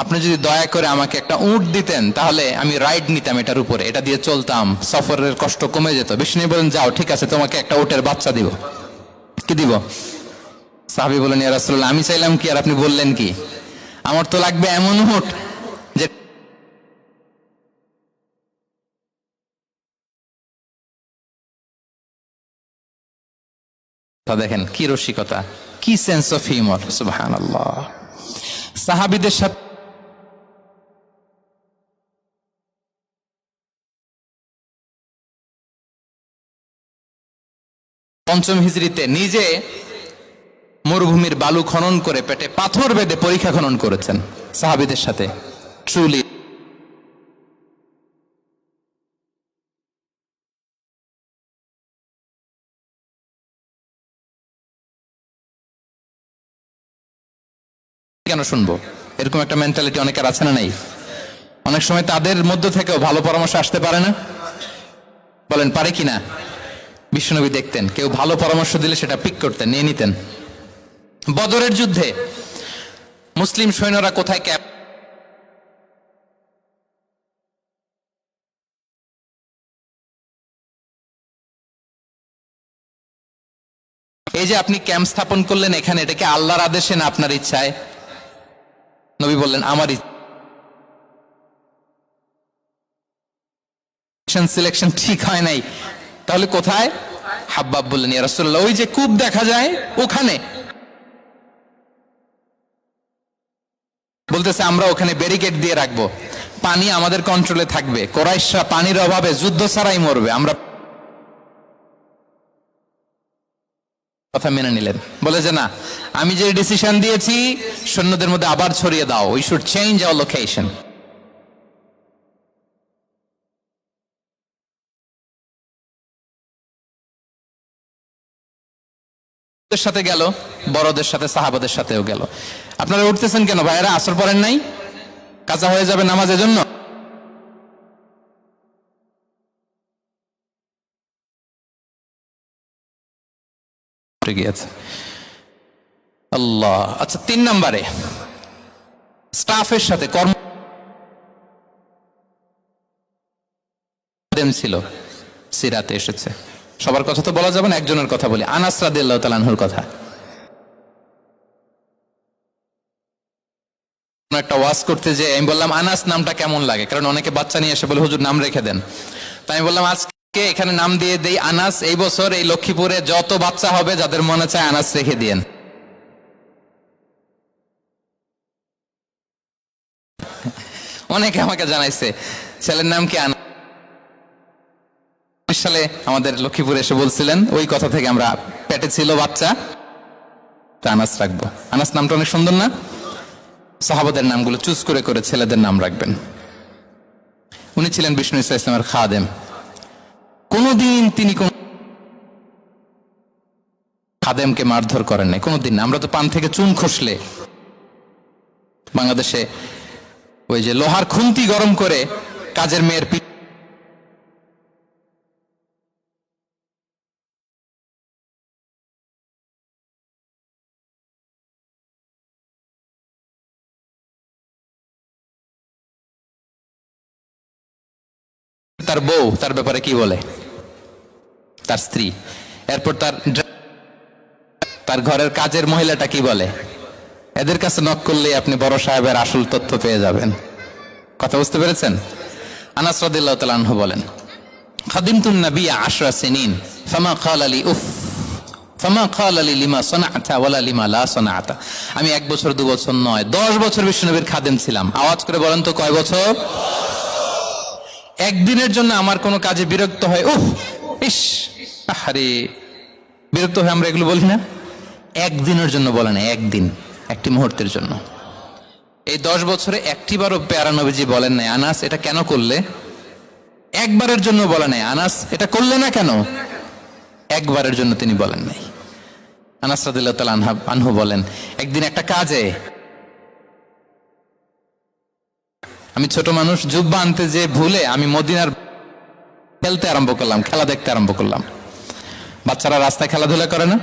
S1: আপনি যদি দয়া করে আমাকে একটা উট দিতেন, তাহলে আমি রাইড নিতাম এটার উপরে, এটা দিয়ে চলতাম, সফরের কষ্ট কমে যেত। বিষ্ণু বলেন, যাও ঠিক আছে, তোমাকে একটা উটের বাচ্চা দিব। কি দিব? সাহাবী বলেন, ইয়া রাসূলুল্লাহ, আমি চাইলাম কি আর আপনি বললেন কি? আমার তো লাগবে এমন উট যে দেখেন কি রসিকতা, কি সেন্স অফ হিউমার, সুবহানাল্লাহ। সাহাবীদের সাথে পঞ্চম হিজরিতে নিজে মরুভূমির বালু খনন করে পেটে পাথর বেঁধে পরীক্ষা খনন করেছেন সাহাবীদের সাথে। ট্রুলি কেন শুনবো? এরকম একটা মেন্টালিটি অনেকের আছে না নাই? অনেক সময় তাদের মধ্য থেকেও ভালো পরামর্শ আসতে পারে না, বলেন পারে কিনা? বিশ্বনবী দেখতেন কেউ ভালো পরামর্শ দিলে সেটা পিক করতেন, নিয়ে নিতেন। বদরের যুদ্ধে মুসলিম সৈন্যরা কোথায় ক্যাম্প, এই যে আপনি ক্যাম্প স্থাপন করলেন এখানে, এটা কি আল্লাহর আদেশে না আপনার ইচ্ছায়? নবী বললেন, আমার সিলেকশন ঠিক হয় নাই। তাহলে কোথায়? হাব্বাব বললেন, ইয়া রাসূলুল্লাহ, ওই যে কূপ দেখা যায় ওখানে। বলতেছে আমরা ওখানে ব্যারিকেড দিয়ে রাখবো, পানি আমাদের কন্ট্রোলে থাকবে, কুরাইশরা পানির অভাবে যুদ্ধ ছাড়াই মরবে, আমরা। কথা মেনে নিলেন, বলে যে না, আমি যে ডিসিশন দিয়েছি সৈন্যদের মধ্যে আবার ছড়িয়ে দাও, we should change our location. সাথে গেল, বড়দের সাথে সাহাবাদের সাথেও গেল। আপনারা উঠতেছেন কেন ভাইয়েরা? আসর পড়েন নাই? কাজা হয়ে যাবে নামাজের জন্য। গিয়েছে। আল্লাহ। আচ্ছা, 3 নম্বরে স্টাফের সাথে কর্ম ছিল, সিরাতে এসেছে। সবার কথা তো বলা যাবে না, একজনের কথা বলি, আনাস রাদিয়াল্লাহু তাআলা আনহুর কথা। একটা ওয়াজ করতে যে আমি বললাম আনাস নামটা কেমন লাগে, কারণ অনেকে বাচ্চা নিয়ে এসে বলে হুজুর নাম রেখে দেন। তাই আমি বললাম আজকে এখানে নাম দিয়ে দেই আনাস। এই বছর এই লক্ষ্মীপুরে যত বাচ্চা হবে যাদের মনে চায় আনাস রেখে দিয়েন। অনেকে আমাকে জানাইছে ছেলের নাম কি আনাস। সালে আমাদের লক্ষ্মীপুরে এসে বলছিলেন, ওই কথা থেকে আমরা পেটে ছিল বাচ্চা, আনাস রাখবো। আনাস নামটা অনেক সুন্দর না? সাহাবাদের নামগুলো চুজ করে করে ছেলেদের নাম রাখবেন। উনি ছিলেন বিষ্ণু ইসা ইসলামের খাদেম। কোনদিন তিনি কোন খাদেমকে মারধর করেন নাই, কোনদিন। আমরা তো পান থেকে চুন খসলে বাংলাদেশে ওই যে লোহার খুন্তি গরম করে কাজের মেয়ের তার বউ তার ব্যাপারে কি বলে, তার স্ত্রী, এরপর তার ঘরের কাজের মহিলাটা কি বলে, এদের কাছে নক করলে আপনি বড় সাহেবের আসল তথ্য পেয়ে যাবেন। কথা বুঝতে পেরেছেন? আনাস রাদিয়াল্লাহু তাআলা আনহু বলেন, খাদিমতুন নবিয়্যা 10 সিনিন ফামা ক্বালা লি উফ ফামা ক্বালা লি লিমা সানা'তা ওয়ালা লিমা লা সানা'তা। আমি 1 বছর 2 বছর নয়, 10 বছর বিশ্বনবীর খাদেম ছিলাম। আওয়াজ করে বলেন তো কয় বছর? একদিনের জন্য আমার কোনো কাজে বিরক্ত হয়, উফ ইস আরে, বিরক্ত হয় আমরা এগুলো বলি না? একদিনের জন্য বলে না, একদিন, একটি মুহূর্তের জন্য। এই 10 বছরে একটিবারও প্যারা নবীজি বলেন নাই আনাস এটা কেন করলে। একবারের জন্য বলে নাই আনাস এটা করলে না কেন, একবারের জন্য তিনি বলেন নাই। আনাস রাদিয়াল্লাহু তাআলা আনহু বলেন, একদিন একটা কাজে আমি ছোট মানুষ, জুব্বা আনতে যে ভুলে আমি মদিনার খেলতে আরম্ভ করলাম, খেলা দেখতে আরম্ভ করলাম। বাচ্চারা রাস্তায় খেলাধুলা করে না?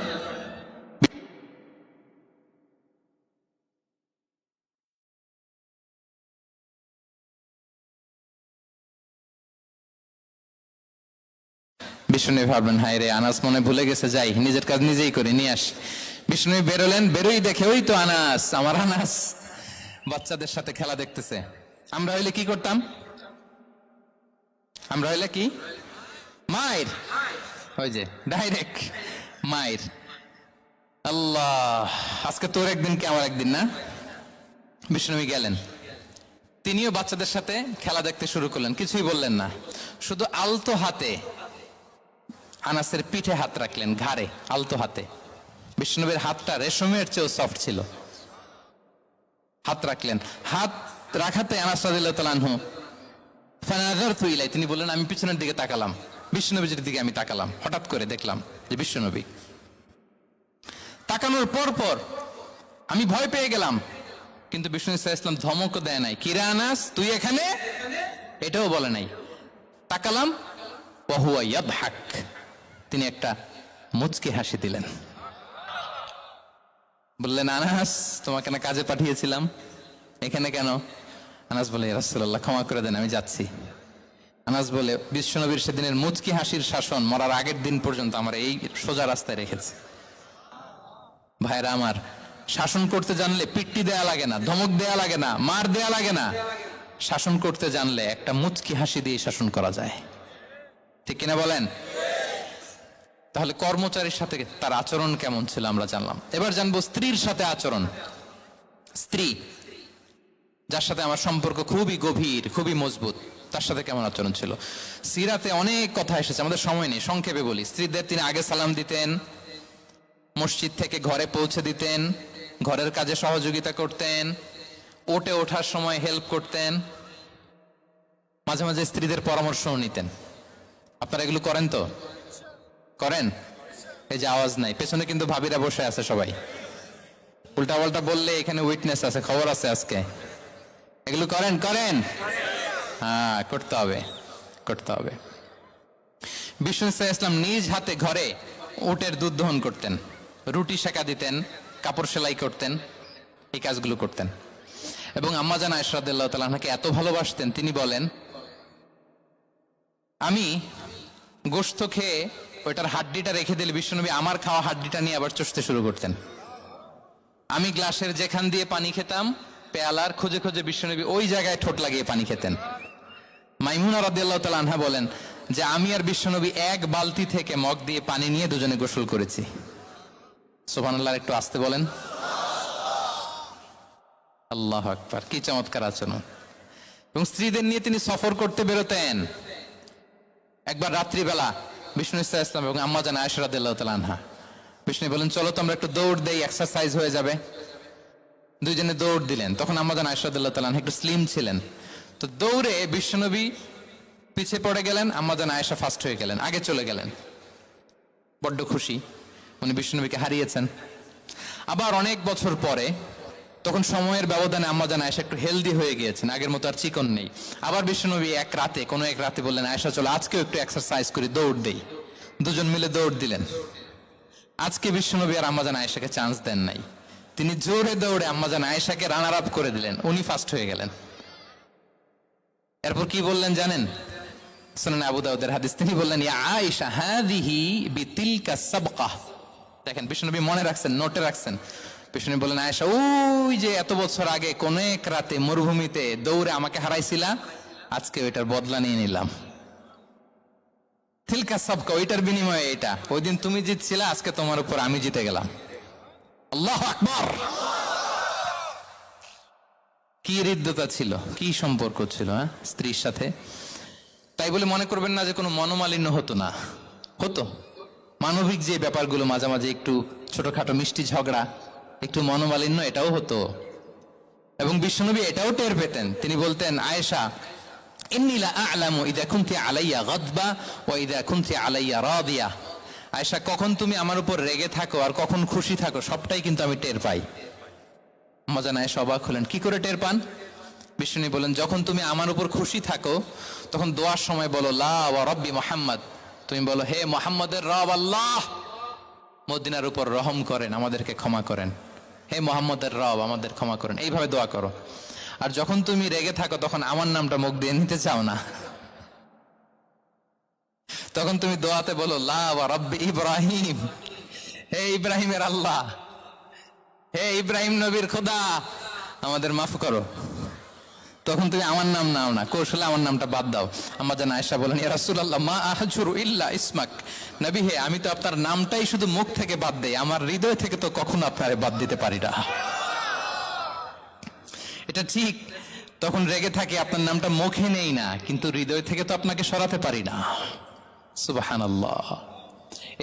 S1: বিষ্ণু ভাবলেন হায় রে, আনাস মনে ভুলে গেছে, যাই নিজের কাজ নিজেই করে নিয়ে আস। বিষ্ণু বেরোলেন, বেরোই দেখে ওই তো আনাস, আমার আনাস বাচ্চাদের সাথে খেলা দেখতেছে। আমরা হইলে কি করতাম? আমরা হইলে কি মায়ের, ওই যে ডাইরেক্ট মায়ের। আল্লাহ, আজকে তোর একদিন কি আমার একদিন না? বিষ্ণু গেলেন, তিনিও বাচ্চাদের সাথে খেলা দেখতে শুরু করলেন, কিছুই বললেন না, শুধু আলতো হাতে আনাসের পিঠে হাত রাখলেন, ঘাড়ে আলতো হাতে। বিষ্ণুনবীর হাতটা রেশমের চেয়েও সফট ছিল। হাত রাখলেন, হাত রাখাতে আনাস রাদিয়াল্লাহু তাআলা আনহু ফানাযারতু ইলাই, তিনি বললেন আমি পিছনের দিকে তাকালাম, বিষ্ণুনবীর দিকে আমি তাকালাম, হঠাৎ করে দেখলাম যে বিষ্ণুনবী। তাকানোর পর পর আমি ভয় পেয়ে গেলাম, কিন্তু বিষ্ণু সাল্লাল্লাহু আলাইহি ওয়াসাল্লাম ধমকও দেয় নাই, কিরে আনাস তুই এখানে, এটাও বলে নাই। তাকালাম, ওয়া হুয়া ইয়াদহাক, তিনি একটা মুচকি হাসি দিলেন। বললেন আনাস তোমাকে না কাজে পাঠিয়েছিলাম, এখানে কেন? আনাস বলে ইয়া রাসূলুল্লাহ ক্ষমা করে দেন, আমি যাচ্ছি। আনাস বলে বিশ্বনবীর সেদিনের মুচকি হাসির শাসন মরার আগের দিন পর্যন্ত আমার এই সোজা রাস্তায় রেখেছে। ভাইরা আমার, শাসন করতে জানলে পিট্টি দেয়া লাগে না, ধমক দেয়া লাগে না, মার দেয়া লাগে না। শাসন করতে জানলে একটা মুচকি হাসি দিয়ে শাসন করা যায়, ঠিক কিনা বলেন? তাহলে কর্মচারীর সাথে তার আচরণ কেমন ছিল আমরা জানলাম। এবার জানবো স্ত্রীর সাথে আচরণ। স্ত্রী যার সাথে আমার সম্পর্ক খুবই গভীর, খুবই মজবুত, তার সাথে কেমন আচরণ ছিল। সিরাতে অনেক কথা এসেছে, আমাদের সময় নেই, সংক্ষেপে বলি। স্ত্রীদের তিনি আগে সালাম দিতেন, মসজিদ থেকে ঘরে পৌঁছে দিতেন, ঘরের কাজে সহযোগিতা করতেন, ওটে ওঠার সময় হেল্প করতেন, মাঝে মাঝে স্ত্রীদের পরামর্শও নিতেন। আপনারা এগুলো করেন তো? করেন? এই যে আওয়াজ নাই, পেছনে কিন্তু ভাবিরা বসে আছে সবাই, উল্টা পাল্টা বললে এখানে উইটনেস আছে, খবর আছে আজকে। এগুলো করেন? করেন? হ্যাঁ, করতে হবে, করতে হবে। বিষ্ণু সাল্লাল্লাহু আলাইহি ওয়াসাল্লাম নিজ হাতে ঘরে উটের দুধ দহন করতেন। রুটি সেকা দিতেন, কাপড় সেলাই করতেন, এই কাজগুলো করতেন। এবং আম্মা জান আয়েশা রাদিয়াল্লাহু তাআলা আনহাকে এত ভালোবাসতেন, তিনি বলেন আমি গোশত খেয়ে ওইটার হাড্ডিটা রেখে দিলে বিশ্বনবী আমার খাওয়া হাড্ডিটা নিয়ে আবার চষতে শুরু করতেন। আমি গ্লাসের যেখান দিয়ে পানি খেতাম, পেয়ালার খুঁজে খুঁজে বিশ্বনবী ওই জায়গায় ঠোঁট লাগিয়ে পানি খেতেন। মাইমুনা রাদিয়াল্লাহু তাআলা আনহা বলেন যে আমি আর বিশ্বনবী এক বালতি থেকে মগ দিয়ে পানি নিয়ে দুজনে গোসল করেছি। সুবহানাল্লাহ, একটু আস্তে বলেন। আল্লাহু আকবার, কি চমৎকার আচরণ। এবং স্ত্রীদের নিয়ে তিনি সফর করতে বেরোতেন। একবার রাত্রিবেলা বিষ্ণু ইসা ইসলাম এবং আম্মা জান আয়েশা রাদিয়াল্লাহু তাআলা আনহা, বিষ্ণু বলেন চলো তো আমরা একটু দৌড় দেই, এক্সারসাইজ হয়ে যাবে। দুইজনে দৌড় দিলেন। তখন আম্মা জান আয়েশা রাদিয়াল্লাহু তাআলা আনহা একটু স্লিম ছিলেন, তো দৌড়ে বিশ্বনবী পিছে পড়ে গেলেন, আম্মা জান আয়েশা ফার্স্ট হয়ে গেলেন, আগে চলে গেলেন। বড্ড খুশি, উনি বিশ্বনবীকে হারিয়েছেন। আবার অনেক বছর পরে, তখন সময়ের ব্যবধানে আম্মা জান আয়েশা একটু হেলদি হয়ে গিয়েছেন, আগের মতো আর চিকন নেই। আবার বিশ্বনবী কোনো এক রাতে বললেন আয়েশা চলো আজকেও একটু এক্সারসাইজ করি, দৌড় দেই। দুজন মিলে দৌড় দিলেন। আজকে বিশ্বনবী আর আম্মা জান আয়েশাকে চান্স দেন নাই, তিনি জোরে দৌড়ে আম্মা জান আয়েশাকে রানার আপ করে দিলেন, উনি ফার্স্ট হয়ে গেলেন। এরপর কি বললেন জানেন? সুনান আবু দাউদের হাদিস, তিনি বললেন ইয়া আয়েশা হাযিহি বিতিলকা সাবকাহ। দেখেন বিশ্বনবী মনে রাখছেন, নোটে রাখছেন। বিষ্ণু বলেন আয়েশা, ওই যে এত বছর আগে কোন এক রাতে মরুভূমিতে দৌড়ে আমাকে হারাইছিলা, আজকে ওইটার বদলা নিয়ে নিলাম। তিলকা সাবকা, ওইটার বিনিময়ে এটা। ওই দিন তুমি জিতছিলা, আজকে তোমার উপর আমি জিতে গেলাম। আল্লাহু আকবার। কি হৃদ্যতা ছিল, কি সম্পর্ক ছিল স্ত্রীর সাথে। তাই বলে মনে করবেন না যে কোনো মনোমালিন্য হতো না, হতো। মানবিক যে ব্যাপারগুলো, মাঝে মাঝে একটু ছোটখাটো মিষ্টি ঝগড়া, একটু মনোমালিন্য, এটাও হতো। এবং বিশ্বনবী এটাও টের পেতেন। তিনি বলতেন আয়েশা ইন্নী লা আ'লামু ইযা কুনতি আলাইয়া গাদবা ওয়া ইযা কুনতি আলাইয়া রাদিয়া। আয়েশা, কখন তুমি আমার উপর রেগে থাকো আর কখন খুশি থাকো সবটাই কিন্তু আমি টের পাই। আম্মা জান আয়েশা অবাক হলেন, কি করে টের পান? বিশ্বনবী বলেন যখন তুমি আমার উপর খুশি থাকো তখন দোয়ার সময় বলো লা ওয়া রাব্বি মুহাম্মদ, তুমি বলো হে মুহাম্মদের রব আল্লাহ, মদিনার উপর রহম করেন, আমাদেরকে ক্ষমা করেন। হে মুহাম্মদের রব, আমাদের ক্ষমা করেন, এইভাবে দোয়া করো। আর যখন তুমি রেগে থাকো তখন আমার নামটা মুখ দিয়ে নিতে চাও না, তখন তুমি দোয়াতে বলো লা ওয়া রাব্বি ইব্রাহিম, হে ইব্রাহিমের আল্লাহ, হে ইব্রাহিম নবীর খোদা, আমাদের মাফ করো। তখন তুমি আমার নাম নাও না, কৌশলে আমার নামটা বাদ দাও। আম্মা জান আয়েশা বলেন ইয়া রাসূলুল্লাহ মা আহজুরু ইল্লা ইসমাক, নবী হে আমি তো আপনার নামটাই শুধু মুখ থেকে বাদ দেই, আমার হৃদয় থেকে তো কখনো আপনারে বাদ দিতে পারি না। এটা ঠিক, তখন রেগে থাকে, আপনার নামটা মুখে নেই না, কিন্তু হৃদয় থেকে তো আপনাকে সরাতে পারি না। সুবহানাল্লাহ।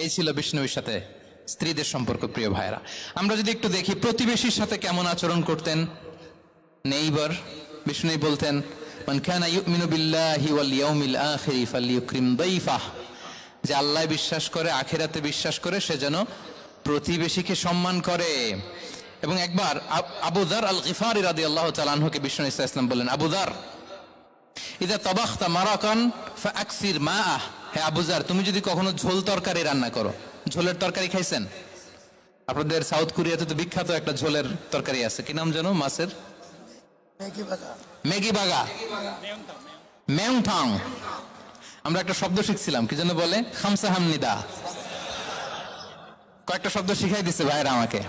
S1: এই ছিল বিষ্ণুর সাথে স্ত্রীদের সম্পর্ক। প্রিয় ভাইরা, আমরা যদি একটু দেখি প্রতিবেশীর সাথে কেমন আচরণ করতেন। নেইবার বিষ্ণু বলতেন মান কানা ইউমিনু বিল্লাহি ওয়াল ইয়াউমিল আখিরি ফালইউকরিম দাইফাহ, যে আল্লাহ বিশ্বাস করে, আখিরাতে বিশ্বাস করে, সে যেন প্রতিবেশীকে সম্মান করে। এবং একবার আবু যার আল গিফারি রাদিয়াল্লাহু তাআলা আনহুকে বিষ্ণু ইসা ইসলাম বললেন আবু যার ইযা তাবাখতা মারাকান ফাআকসির মাআহ, হে আবু যার তুমি যদি কখনো ঝোল তরকারি রান্না করো, ঝোলের তরকারি খাইছেন? আপনাদের সাউথ কোরিয়াতে তো বিখ্যাত একটা ঝোলের তরকারি আছে, কি নাম জানো? মাছের ম্যাগি বাগা, মেয়ংথাং। আমরা একটা শব্দ শিখছিলাম, কি যেন বলে, খামসা হামনিদা। কয়েকটা শব্দ শিখাই দিছে ভাইরা আমাকে।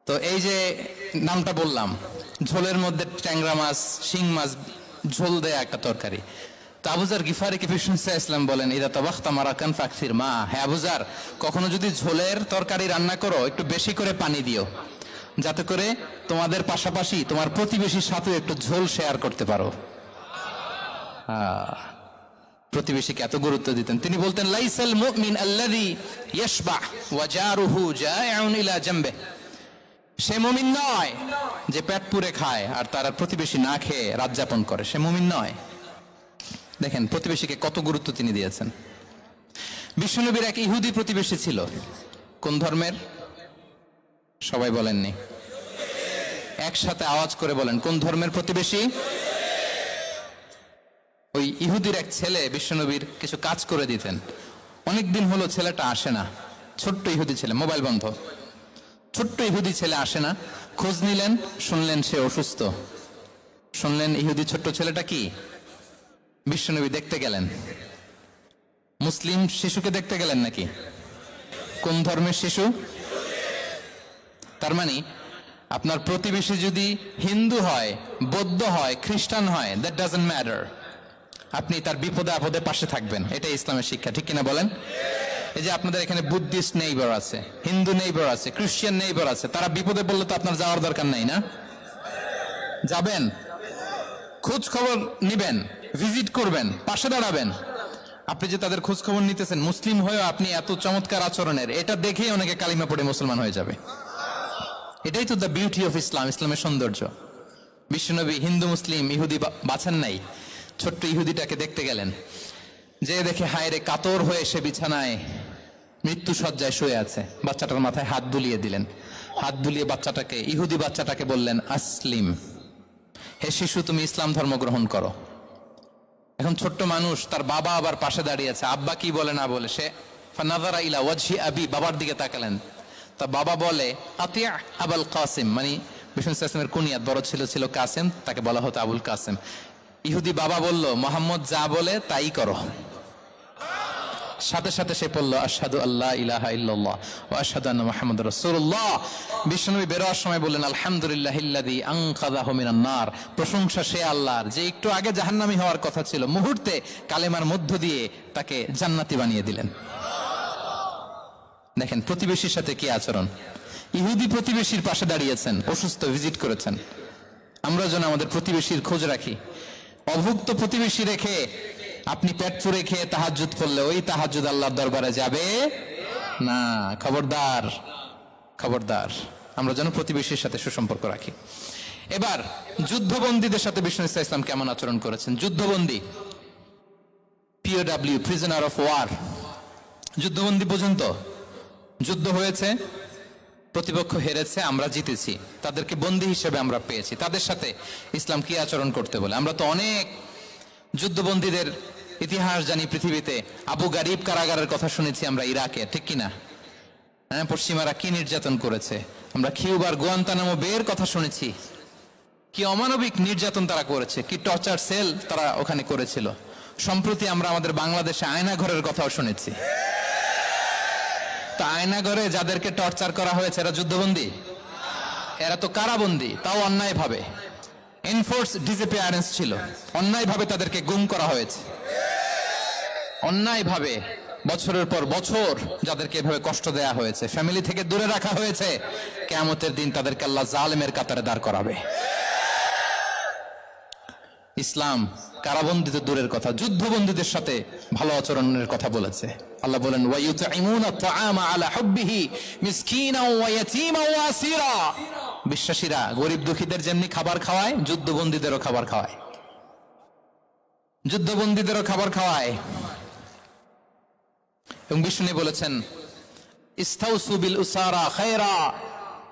S1: তো এই যে নামটা বললাম, ঝোলের মধ্যে ট্যাংরা মাছ, শিং মাছ ঝোল দেয়া একটা তরকারি। তো আবু যার গিফারিকে বিষ্ণু ইসলাম বলেন ইদা তাবাখতা মারাকান ফাকসির মা, হে আবু যার কখনো যদি ঝোলের তরকারি রান্না করো একটু বেশি করে পানি দিও, যাতে করে তোমাদের পাশাপাশি তোমার প্রতিবেশীর সাথে একটু ঝোল শেয়ার করতে পারো। প্রতিবেশীকে এত গুরুত্ব দিতেন। তিনি বলতেন লাইসাল মুমিন আল্লাযী ইয়াশবা ওয়া জারুহু জাইউন ইলা জামবে, সে মুমিন নয় যে পেট পুরে খায় আর তার প্রতিবেশী না খেয়ে রাত যাপন করে, সে মুমিন নয়। দেখেন প্রতিবেশীকে কত গুরুত্ব তিনি দিয়েছেন। বিশ্বনবীর এক ইহুদি প্রতিবেশী ছিল। কোন ধর্মের? সবাই বলেননি, একসাথে আওয়াজ করে বলেন, কোন ধর্মের প্রতিবেশী? ওই ইহুদির এক ছেলে বিশ্বনবীর কিছু কাজ করে দিতেন। অনেকদিন হলো ছেলেটা আসে না, ছোট্ট ইহুদি ছেলে, মোবাইল বন্ধ, ছোট্ট ইহুদি ছেলে আসে না, খোঁজ নিলেন, শুনলেন সে অসুস্থ, শুনলেন ইহুদি ছোট্ট ছেলেটা কি, বিশ্বনবী দেখতে গেলেন। মুসলিম শিশুকে দেখতে গেলেন নাকি? কোন ধর্মের শিশু? তার মানে আপনার প্রতিবেশী যদি হিন্দু হয়, বৌদ্ধ হয়, খ্রিস্টান হয়, দ্যাট ডাজন্ট ম্যাটার, আপনি তার বিপদে আপদে পাশে থাকবেন, এটাই ইসলামের শিক্ষা, ঠিক কিনা বলেন? এই যে আপনাদের এখানে বুদ্ধিস্ট নেইবার আছে, হিন্দু নেইবার আছে, খ্রিস্টান নেইবার আছে, তারা বিপদে পড়লে তো আপনার যাওয়ার দরকার নাই, না? যাবেন, খোঁজ খবর নিবেন, ভিজিট করবেন, পাশে দাঁড়াবেন। আপনি যে তাদের খোঁজ খবর নিতেছেন, মুসলিম হয়েও আপনি এত চমৎকার আচরণের, এটা দেখেই অনেকে কালিমা পড়ে মুসলমান হয়ে যাবে। এটাই তো দ্য বিউটি অফ ইসলাম, ইসলামের সৌন্দর্য। বিশ্বনবী হিন্দু মুসলিম ইহুদি বাছেন নাই, ছোট্ট ইহুদিটাকে দেখতে গেলেন, যে দেখে হায় রে, কাতর হয়ে সে বিছানায় মৃত্যু শয্যায় শুয়ে আছে, বাচ্চাটার মাথায় হাত বুলিয়ে দিলেন, হাত বুলিয়ে বাচ্চাটাকে, ইহুদি বাচ্চাটাকে বললেন, আসলিম, হে শিশু তুমি ইসলাম ধর্ম গ্রহণ করো। এখন ছোট্ট মানুষ, তার বাবা আবার পাশে দাঁড়িয়ে আছে, আব্বা কি বলে না বলে, সে ফানাযারা ইলা ওয়াজহি আবি, বাবার দিকে তাকালেন, তা বাবা বলে আতিয়া আবুল কাসিম, মানে বিষ্ণু ইসলামের কুনিয়াত, বড় ছিল কাসিম, তাকে বলা হতো আবুল কাসিম। ইহুদি বাবা বলল, মোহাম্মদ যা বলে তাই করো। সাথে সাথে সে পড়ল আশহাদু আল্লা ইলাহা ইল্লাল্লাহ ওয়া আশহাদু আন্না মুহাম্মাদুর রাসূলুল্লাহ। বিশ্বনবী বেরোয়ার সময় বললেন, আলহামদুলিল্লাহিল্লাযী আনকাযাহু মিনান নার, প্রশংসা সে আল্লাহর যে একটু আগে জাহান্নামী হওয়ার কথা ছিল, মুহূর্তে কালেমার মধ্য দিয়ে তাকে জান্নাতি বানিয়ে দিলেন। দেখেন প্রতিবেশীর সাথে কি আচরণ। ইহুদি প্রতিবেশীর পাশে দাঁড়িয়েছেন, অসুস্থ, ভিজিট করেছেন। আমরা যেন আমাদের প্রতিবেশীর খোঁজ রাখি। অভুক্ত প্রতিবেশী রেখে আপনি পেট পুরে খেয়ে তাহাজ্জুদ পড়লে ওই তাহাজ্জুদ আল্লাহর দরবারে যাবে না। খবরদার, খবরদার, আমরা যেন প্রতিবেশীর সাথে সুসম্পর্ক রাখি। এবার যুদ্ধবন্দীদের সাথে বিষ্ণু ইসলাম কেমন আচরণ করেছেন। যুদ্ধবন্দী, POW, প্রিজনার অফ ওয়ার, যুদ্ধবন্দী পর্যন্ত, যুদ্ধ হয়েছে, প্রতিপক্ষ হেরেছে, আমরা জিতেছি, তাদেরকে বন্দী হিসেবে আমরা পেয়েছি, তাদের সাথে ইসলাম কি আচরণ করতে বলে। আমরা তো অনেক যুদ্ধবন্দীদের ইতিহাস জানি পৃথিবীতে। আবু গারিব কারাগারের কথা শুনেছি আমরা ইরাকে, ঠিক কিনা? হ্যাঁ, পশ্চিমারা কি নির্যাতন করেছে। আমরা কিউবার গুয়ান্তানামো বের কথা শুনেছি, কি অমানবিক নির্যাতন তারা করেছে, কি টর্চার সেল তারা ওখানে করেছিল। সম্প্রতি আমরা আমাদের বাংলাদেশে আয়নাঘরের কথাও শুনেছি। তো আয়নাঘরে যাদেরকে টর্চার করা হয়েছে এরা যুদ্ধবন্দী? এরা তো কারাবন্দী, তাও অন্যায় ভাবে। এনফোর্স ডিসঅ্যাপিয়ারেন্স ছিল, অন্যায় ভাবে তাদেরকে গুম করা হয়েছে, অন্যায় ভাবে বছরের পর বছর যাদেরকে এভাবে কষ্ট দেয়া হয়েছে, ফ্যামিলি থেকে দূরে রাখা হয়েছে। কিয়ামতের দিন তাদেরকে আল্লাহ জালেমের কাতারে দাঁড় করাবে। ইসলাম কারাবন্দী তো দূরের কথা, যুদ্ধবন্দীদের সাথে ভালো আচরণের কথা বলেছে। আল্লাহ বলেন, ওয়া ইউতঈমুনা আত-তাআমা আলা হুব্বিহি মিসকিনাও ওয়া ইয়াতীমান ওয়া আসীরা। বিশ্বাসীরা গরিব দুঃখীদের যেমনি খাবার খাওয়ায়, যুদ্ধবন্দীদেরও খাবার খাওয়ায়, যুদ্ধবন্দীদেরও খাবার খাওয়ায়। এবং বিষ্ণু বলেছেন, ইস্তাউসু বিল উসারা খায়রা,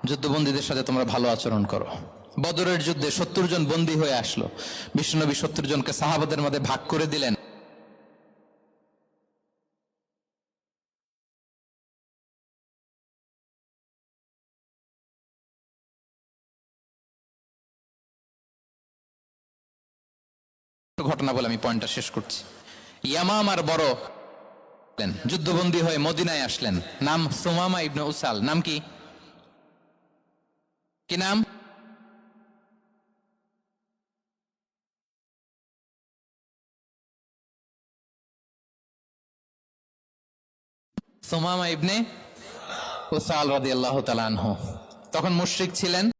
S1: যুদ্ধবন্দীদের সাথে তোমরা ভালো আচরণ করো। বদরের যুদ্ধে 70 জন বন্দী হয়ে আসলো, বিশ্বনবী 70 জনকে সাহাবাদের মধ্যে ভাগ করে দিলেন। ঘটনা বলে আমি পয়েন্টটা শেষ করছি। ইয়ামামার বড় যুদ্ধবন্দী হয়ে মদিনায় আসলেন, নাম সুমামা ইবনে উসাল। নাম কি? কি নাম? সুমামা ইবনে উসাল রাদিয়াল্লাহু তাআলা আনহু। তখন মুশরিক ছিলেন।